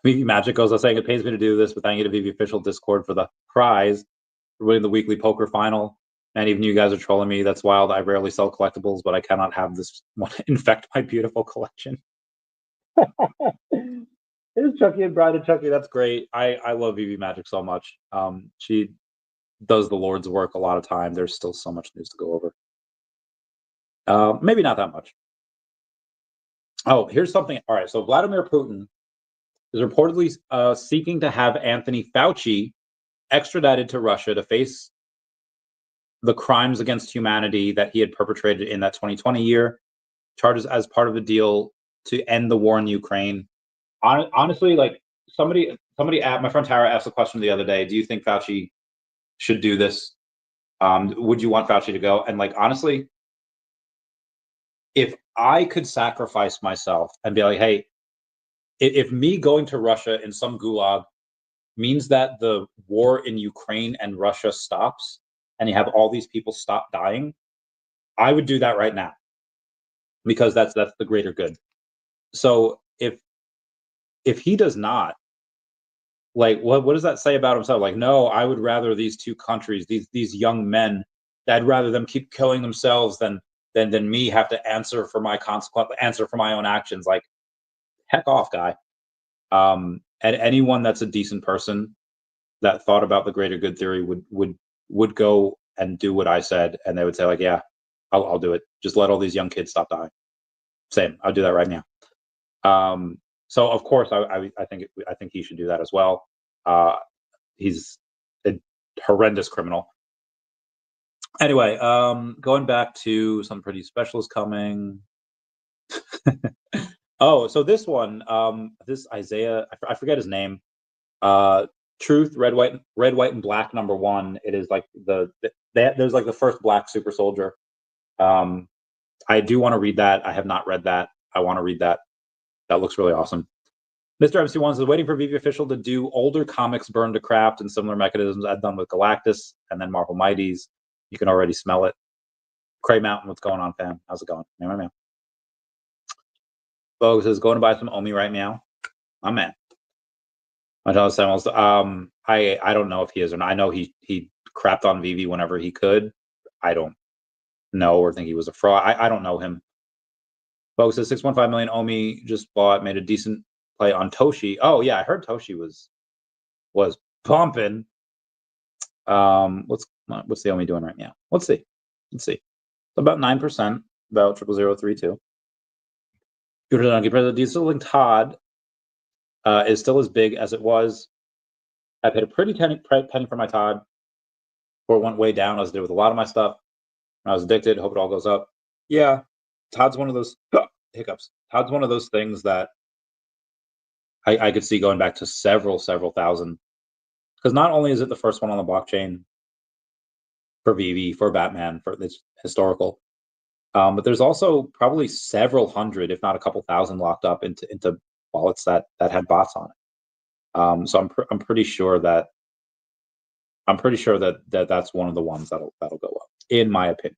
VeVe Magic goes on saying, it pays me to do this, but thank you to VeVe official Discord for the prize for winning the weekly poker final. And even you guys are trolling me. That's wild. I rarely sell collectibles, but I cannot have this one infect my beautiful collection. Here's Chucky and Bride and Chucky. That's great. I love VeVe Magic so much. She does the Lord's work a lot of time. There's still so much news to go over. Maybe not that much. Oh, here's something. All right. So Vladimir Putin is reportedly seeking to have Anthony Fauci extradited to Russia to face the crimes against humanity that he had perpetrated in that 2020 year, charges as part of the deal to end the war in Ukraine. Honestly, like somebody at my friend Tara asked a question the other day. Do you think Fauci should do this? Would you want Fauci to go? And like, honestly, if I could sacrifice myself and be like, hey, if me going to Russia in some gulag means that the war in Ukraine and Russia stops and you have all these people stop dying, I would do that right now, because that's the greater good. So if he does not, like, what does that say about himself? Like, no, I would rather these two countries, these young men, I'd rather them keep killing themselves than me have to answer for my consequence, answer for my own actions. Like, heck off, guy. And anyone that's a decent person that thought about the greater good theory would go and do what I said, and they would say like, yeah, I'll do it. Just let all these young kids stop dying. Same, I'll do that right now. So of course, I think he should do that as well. He's a horrendous criminal. Anyway, going back to some pretty specials coming. Oh, so this one, this Isaiah, I forget his name. Truth, red, white, and black #1. It is like there's like the first black super soldier. I do want to read that. I have not read that. I want to read that. That looks really awesome. Mr. MC1 is waiting for VeVe official to do older comics burned to craft and similar mechanisms I've done with Galactus and then Marvel Mighties. You can already smell it. Cray Mountain, what's going on, fam? How's it going? Meow. Bo says, going to buy some Omi right now. My man. My John Samuels. I don't know if he is or not. I know he crapped on VeVe whenever he could. I don't know or think he was a fraud. I don't know him. Bo says 6.5 million Omi just bought, made a decent play on Toshi. Oh yeah, I heard Toshi was pumping. What's the Omi doing right now? Let's see. It's about 9%, about 0.0032. Good donkey president. Diesel link Todd is still as big as it was. I paid a pretty penny for my Todd before it went way down, as I did with a lot of my stuff. When I was addicted, hope it all goes up. Yeah, Todd's one of those hiccups. Todd's one of those things that I could see going back to several thousand. Because not only is it the first one on the blockchain for VeVe, for Batman, for this historical, but there's also probably several hundred, if not a couple thousand, locked up into wallets that had bots on it. So I'm pretty sure that that's one of the ones that'll go up, in my opinion.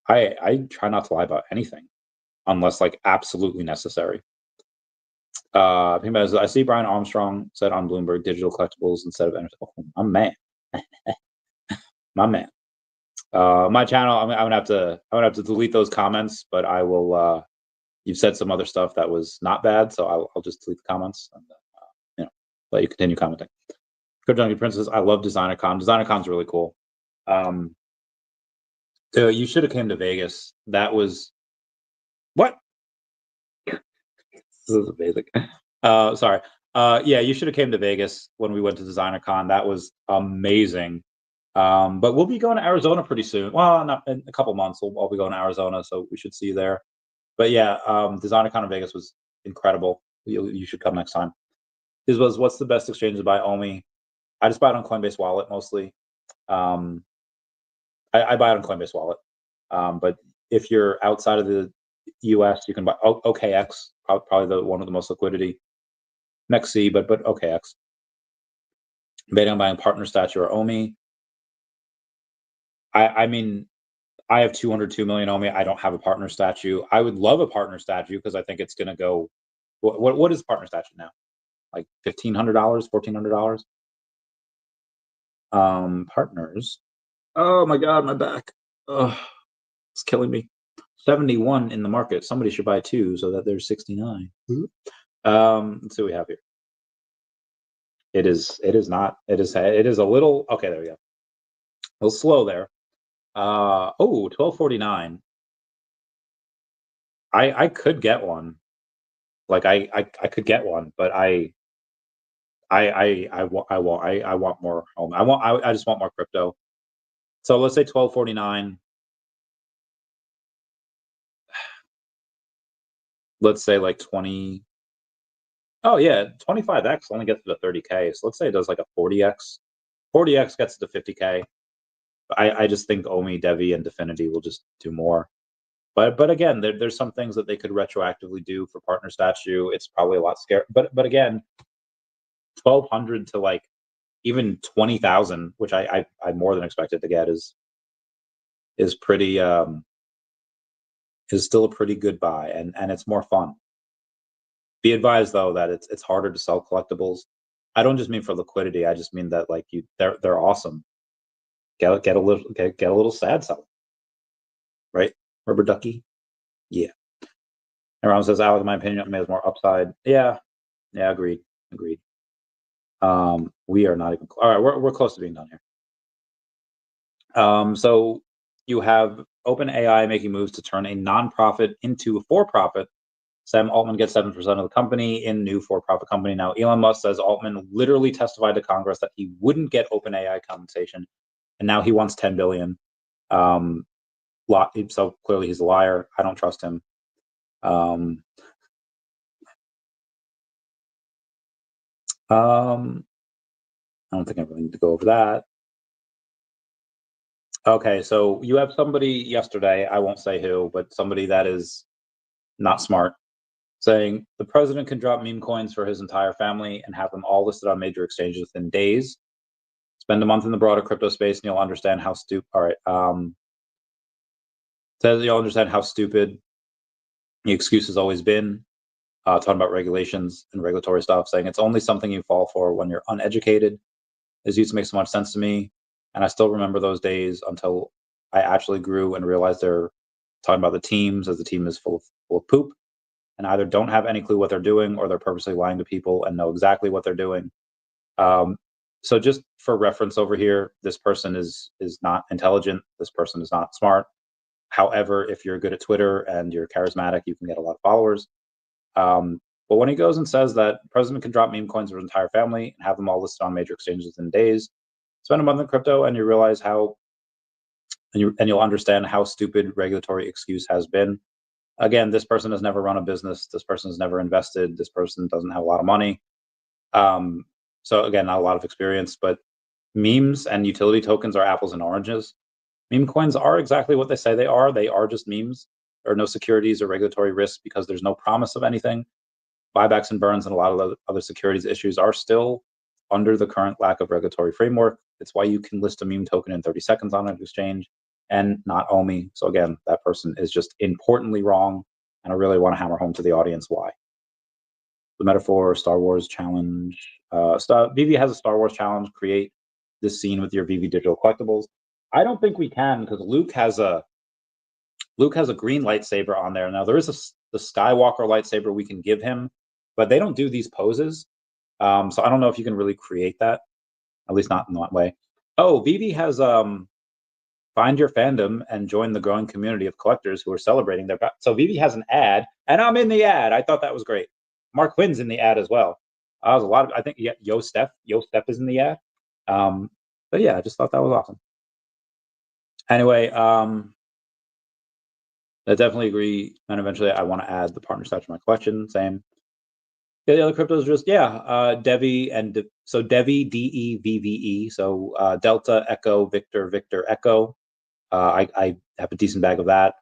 I try not to lie about anything unless like absolutely necessary. I see Brian Armstrong said on Bloomberg, digital collectibles instead of entertainment. Oh, my man. My man. My channel, I'm gonna have to delete those comments, but I will. You've said some other stuff that was not bad, so I'll just delete the comments and let you continue commenting. Good Junkie Princess, I love DesignerCon. DesignerCon's really cool. You should have came to Vegas. That was what? This is basic. Sorry. Yeah, you should have came to Vegas when we went to DesignerCon. That was amazing. But we'll be going to Arizona pretty soon. Well, not in a couple months. I'll be going to Arizona, so we should see you there. But yeah, DesignerCon in Vegas was incredible. You should come next time. This was what's the best exchange to buy Omi? I just buy it on Coinbase Wallet mostly. I buy it on Coinbase Wallet. But if you're outside of the US, you can buy OKX, probably one of the most liquidity. MEXC, but OKX. Debating on buying partner statue or OMI. I mean, I have 202 million OMI. I don't have a partner statue. I would love a partner statue because I think it's going to go. What is partner statue now? Like $1,500, $1,400. Partners. Oh my God, my back. Oh, it's killing me. 71 in the market. Somebody should buy two so that there's 69. Let's see what we have here. It is not. It is a little. Okay, there we go. A little slow there. 1249. I could get one. Like I could get one, but I want more. I just want more crypto. So let's say 1249. Let's say like 20. Oh yeah, 25x only gets to 30K. So let's say it does like a 40x. 40x gets to 50K. I just think OMI, DEVVE, and Definity will just do more. But again, there's some things that they could retroactively do for partner statue. It's probably a lot scary. But again, 1,200 to like even 20,000, which I more than expected to get, is pretty is still a pretty good buy, and it's more fun. Be advised though that it's harder to sell collectibles. I don't just mean for liquidity. I just mean that like they're awesome. Get a little sad sell, right? Rubber ducky, yeah. Everyone says, Alec, in my opinion, it has more upside. Yeah, agreed. We are not even. All right, we're close to being done here. So you have OpenAI making moves to turn a nonprofit into a for-profit. Sam Altman gets 7% of the company in new for-profit company. Now, Elon Musk says Altman literally testified to Congress that he wouldn't get OpenAI compensation, and now he wants $10 billion. So clearly he's a liar. I don't trust him. I don't think I really need to go over that. Okay, so you have somebody yesterday, I won't say who, but somebody that is not smart, saying the president can drop meme coins for his entire family and have them all listed on major exchanges within days. Spend a month in the broader crypto space and you'll understand how stupid. All right. Says you'll understand how stupid the excuse has always been. Talking about regulations and regulatory stuff, saying it's only something you fall for when you're uneducated. This used to make so much sense to me, and I still remember those days until I actually grew and realized they're talking about the teams, as the team is full of poop and either don't have any clue what they're doing or they're purposely lying to people and know exactly what they're doing. So just for reference over here, this person is not intelligent. This person is not smart. However, if you're good at Twitter and you're charismatic, you can get a lot of followers. But when he goes and says that the president can drop meme coins for his entire family and have them all listed on major exchanges in days, spend a month in crypto and you realize how, and you'll understand how stupid regulatory excuse has been. Again, this person has never run a business. This person has never invested. This person doesn't have a lot of money. So again, not a lot of experience, but memes and utility tokens are apples and oranges. Meme coins are exactly what they say they are. They are just memes. There are no securities or regulatory risks because there's no promise of anything. Buybacks and burns and a lot of other securities issues are still under the current lack of regulatory framework. It's why you can list a meme token in 30 seconds on an exchange and not OMI. So again, that person is just importantly wrong. And I really want to hammer home to the audience why. The metaphor, Star Wars challenge. VeVe has a Star Wars challenge. Create this scene with your VeVe digital collectibles. I don't think we can because Luke has a green lightsaber on there. Now there is the Skywalker lightsaber we can give him, but they don't do these poses. So I don't know if you can really create that, at least not in that way. Oh, VeVe has find your fandom and join the growing community of collectors who are celebrating their. So VeVe has an ad, and I'm in the ad. I thought that was great. Mark Quinn's in the ad as well. There's a lot of, I think, yeah, Yo Steph is in the ad. But yeah, I just thought that was awesome. Anyway, I definitely agree. And eventually I want to add the partner statue to my collection. Same. Yeah, the other cryptos just Devi and so Devi DEVVE. So Delta Echo Victor Victor Echo. I have a decent bag of that.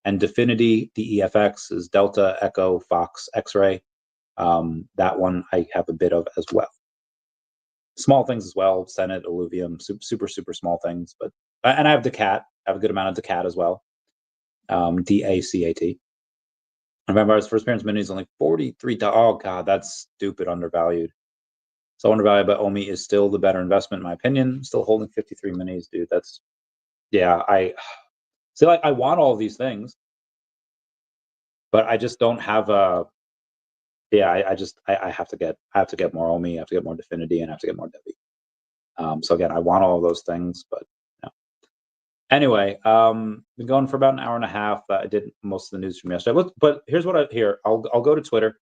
And Definity DEFX is Delta Echo Fox X-ray. That one I have a bit of as well. Small things as well. Senate, Alluvium, super small things. But and I have DeCat. I have a good amount of DeCat as well. DACAT. Vampires first appearance mini is only 43. Oh god, that's stupid undervalued. So undervalued, but OMI is still the better investment in my opinion. Still holding 53 minis, dude. That's I see. Like I want all of these things, but I just don't have a. Yeah, I have to get more OMI. I have to get more Definity, and I have to get more Debbie. So again, I want all of those things, but no. Anyway, been going for about an hour and a half. I did most of the news from yesterday. But here's what I'll go to Twitter.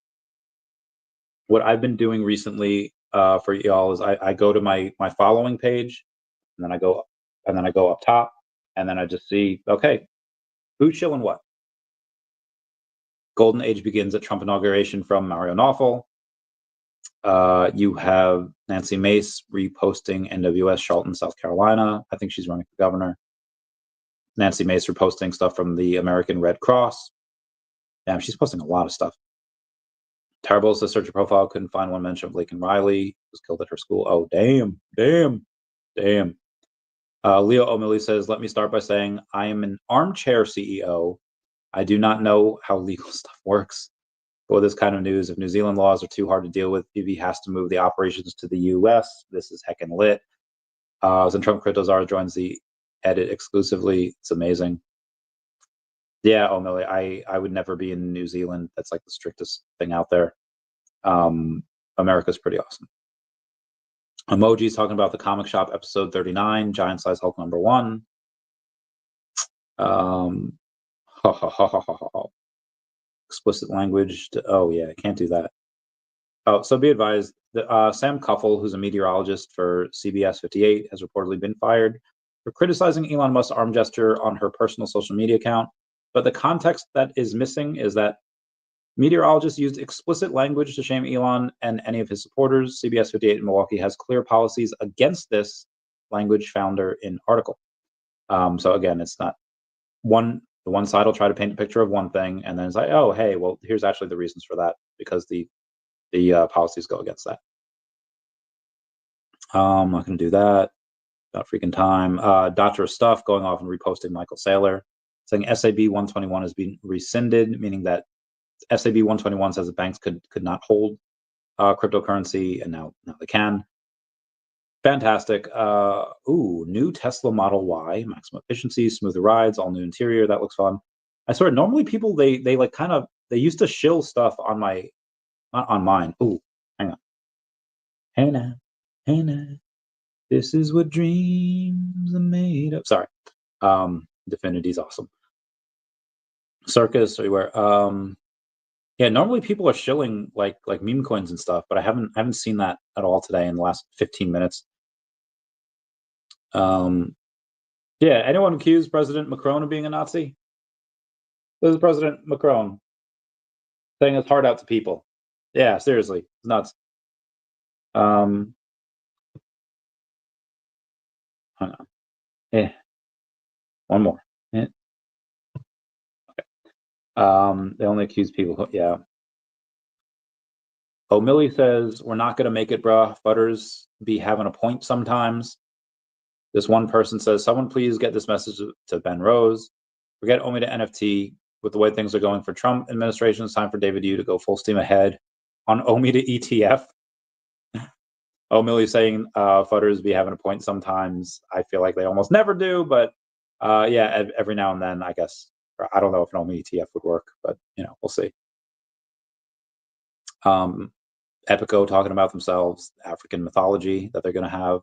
What I've been doing recently for y'all is I go to my following page, and then I go up top, and then I just see, okay, who's shilling what. Golden Age begins at Trump inauguration from Mario Nawful. You have Nancy Mace reposting NWS Charlton, South Carolina. I think she's running for governor. Nancy Mace reposting stuff from the American Red Cross. Damn, she's posting a lot of stuff. Terrible says search your profile, couldn't find one mention of Laken Riley, was killed at her school. Oh, damn. Leo O'Malley says, let me start by saying I am an armchair CEO. I do not know how legal stuff works. But with this kind of news, if New Zealand laws are too hard to deal with, VeVe has to move the operations to the US. This is heckin' lit. Then Trump CryptoZara joins the edit exclusively. It's amazing. Yeah, O'Malley, I would never be in New Zealand. That's like the strictest thing out there. America's pretty awesome. Emojis talking about the comic shop episode 39, Giant Size Hulk #1. Explicit language. Oh yeah, can't do that. Oh, so be advised that Sam Cuffle, who's a meteorologist for CBS 58, has reportedly been fired for criticizing Elon Musk's arm gesture on her personal social media account. But the context that is missing is that meteorologists used explicit language to shame Elon and any of his supporters. CBS 58 in Milwaukee has clear policies against this, language founder in article. So again, it's not the one side will try to paint a picture of one thing, and then it's like, oh, hey, well, here's actually the reasons for that, because the policies go against that. I'm not going to do that. Got freaking time. Dr. Stuff going off and reposting Michael Saylor, saying SAB 121 has been rescinded, meaning that SAB 121 says that banks could not hold cryptocurrency, and now they can. Fantastic. New Tesla Model Y, maximum efficiency, smoother rides, all new interior. That looks fun. I swear, normally people they like kind of they used to shill stuff on my not on mine. Ooh, hang on. Hey now, this is what dreams are made of. Sorry. Definity's awesome. Circus everywhere. Yeah, normally people are shilling like meme coins and stuff, but I haven't seen that at all today in the last 15 minutes. Yeah, anyone accuse President Macron of being a Nazi? This is President Macron saying his heart out to people. Yeah, seriously, it's nuts. Hang on. One more. Okay. They only accuse people. Yeah. O'Malley says, we're not going to make it, bruh. Butters be having a point sometimes. This one person says, someone please get this message to Ben Rose. Forget OMI to NFT. With the way things are going for Trump administration, it's time for David Yu to go full steam ahead on OMI to ETF. O'Malley saying Futters be having a point sometimes. I feel like they almost never do, but yeah, every now and then, I guess. I don't know if an OMI ETF would work, but we'll see. Epico talking about themselves, African mythology that they're going to have.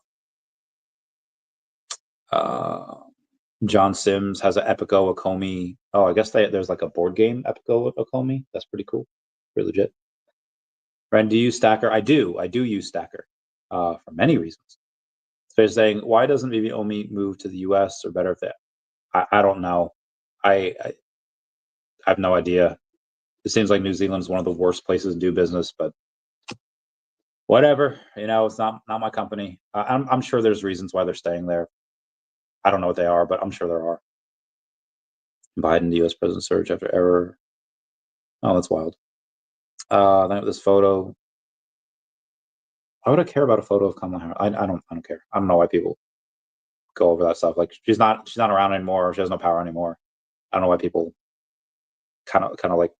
John Sims has an Epico Ecomi. Oh, I guess there's like a board game Epico Ecomi. That's pretty cool. Pretty legit. Ren, do you use Stacker? I do use Stacker for many reasons. So saying, why doesn't maybe OMI move to the US, or better if they? I don't know. I have no idea. It seems like New Zealand is one of the worst places to do business, but whatever. You know, it's not my company. I'm sure there's reasons why they're staying there. I don't know what they are, but I'm sure there are. Biden, the U.S. president surge after error. Oh, that's wild. Then this photo. Why would I care about a photo of Kamala Harris? I don't care. I don't know why people go over that stuff. Like she's not around anymore. She has no power anymore. I don't know why people kind of like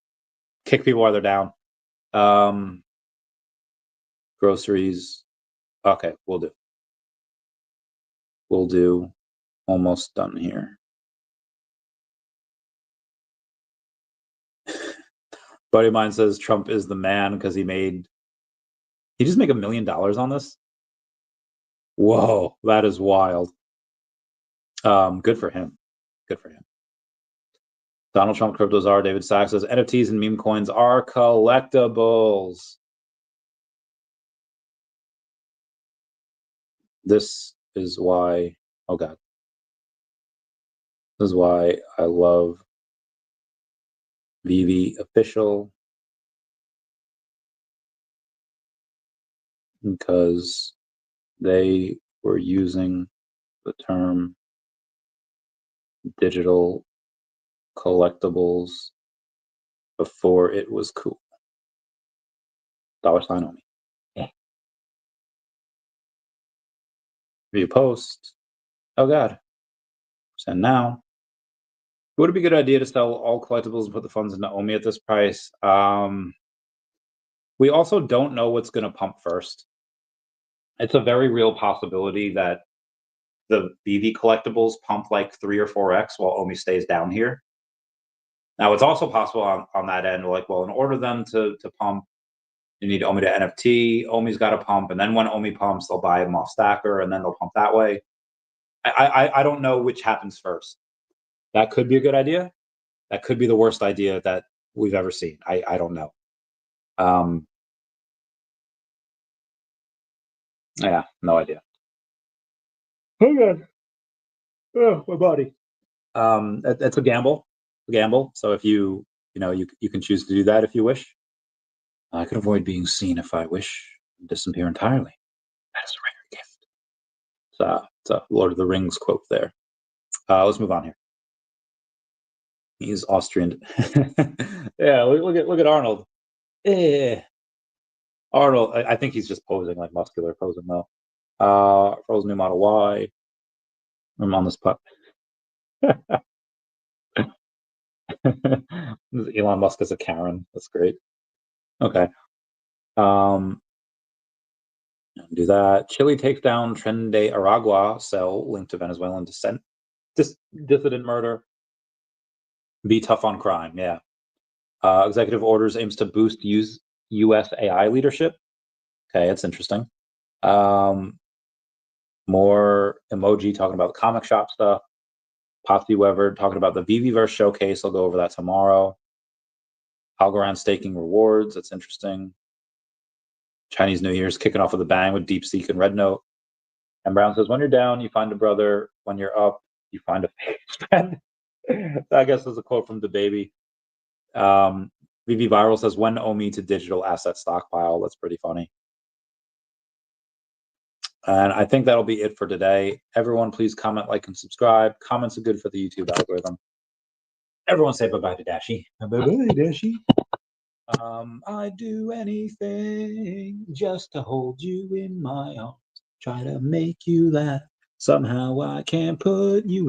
kick people while they're down. Groceries. Okay, we'll do. We'll do. Almost done here. Buddy of mine says Trump is the man because he just make $1 million on this. Whoa, that is wild. Good for him. Good for him. Donald Trump cryptos are. David Sachs says NFTs and meme coins are collectibles. This is why. Oh God. This is why I love VeVe official, because they were using the term digital collectibles before it was cool. $sign OMI. Yeah. View post. Oh God. Send now. Would it be a good idea to sell all collectibles and put the funds into OMI at this price? We also don't know what's going to pump first. It's a very real possibility that the VeVe collectibles pump like 3 or 4x while OMI stays down here. Now, it's also possible on that end, like, well, in order them to pump, you need OMI to NFT. OMI's got to pump, and then when OMI pumps, they'll buy them off Stacker, and then they'll pump that way. I don't know which happens first. That could be a good idea. That could be the worst idea that we've ever seen. I don't know. Yeah, no idea. Oh God. Oh, my body. It's a gamble. So if you can choose to do that if you wish. I could avoid being seen if I wish. Disappear entirely. That is a rare gift. It's a Lord of the Rings quote there. Let's move on here. He's Austrian. Yeah, look at Arnold. Arnold, I think he's just posing, like muscular posing though. Frozen new Model Y. I'm on the spot. Elon Musk is a Karen. That's great. Okay. Do that. Chile takes down Tren de Aragua cell linked to Venezuelan dissident murder. Be tough on crime. Yeah. Executive orders aims to boost U.S. AI leadership. Okay, that's interesting. More emoji talking about the comic shop stuff. Potsy Weber talking about the VeVeverse showcase. I'll go over that tomorrow. Algorand staking rewards. That's interesting. Chinese New Year's kicking off with a bang with DeepSeek and Red Note. And Brown says, when you're down, you find a brother. When you're up, you find a friend. I guess that's a quote from DeBaby. VeVe Viral says, when OMI to digital asset stockpile. That's pretty funny. And I think that'll be it for today. Everyone, please comment, like, and subscribe. Comments are good for the YouTube algorithm. Everyone say bye-bye to Dashie. Bye-bye, Dashie. I'd do anything just to hold you in my arms. Try to make you laugh. Somehow I can't put you in.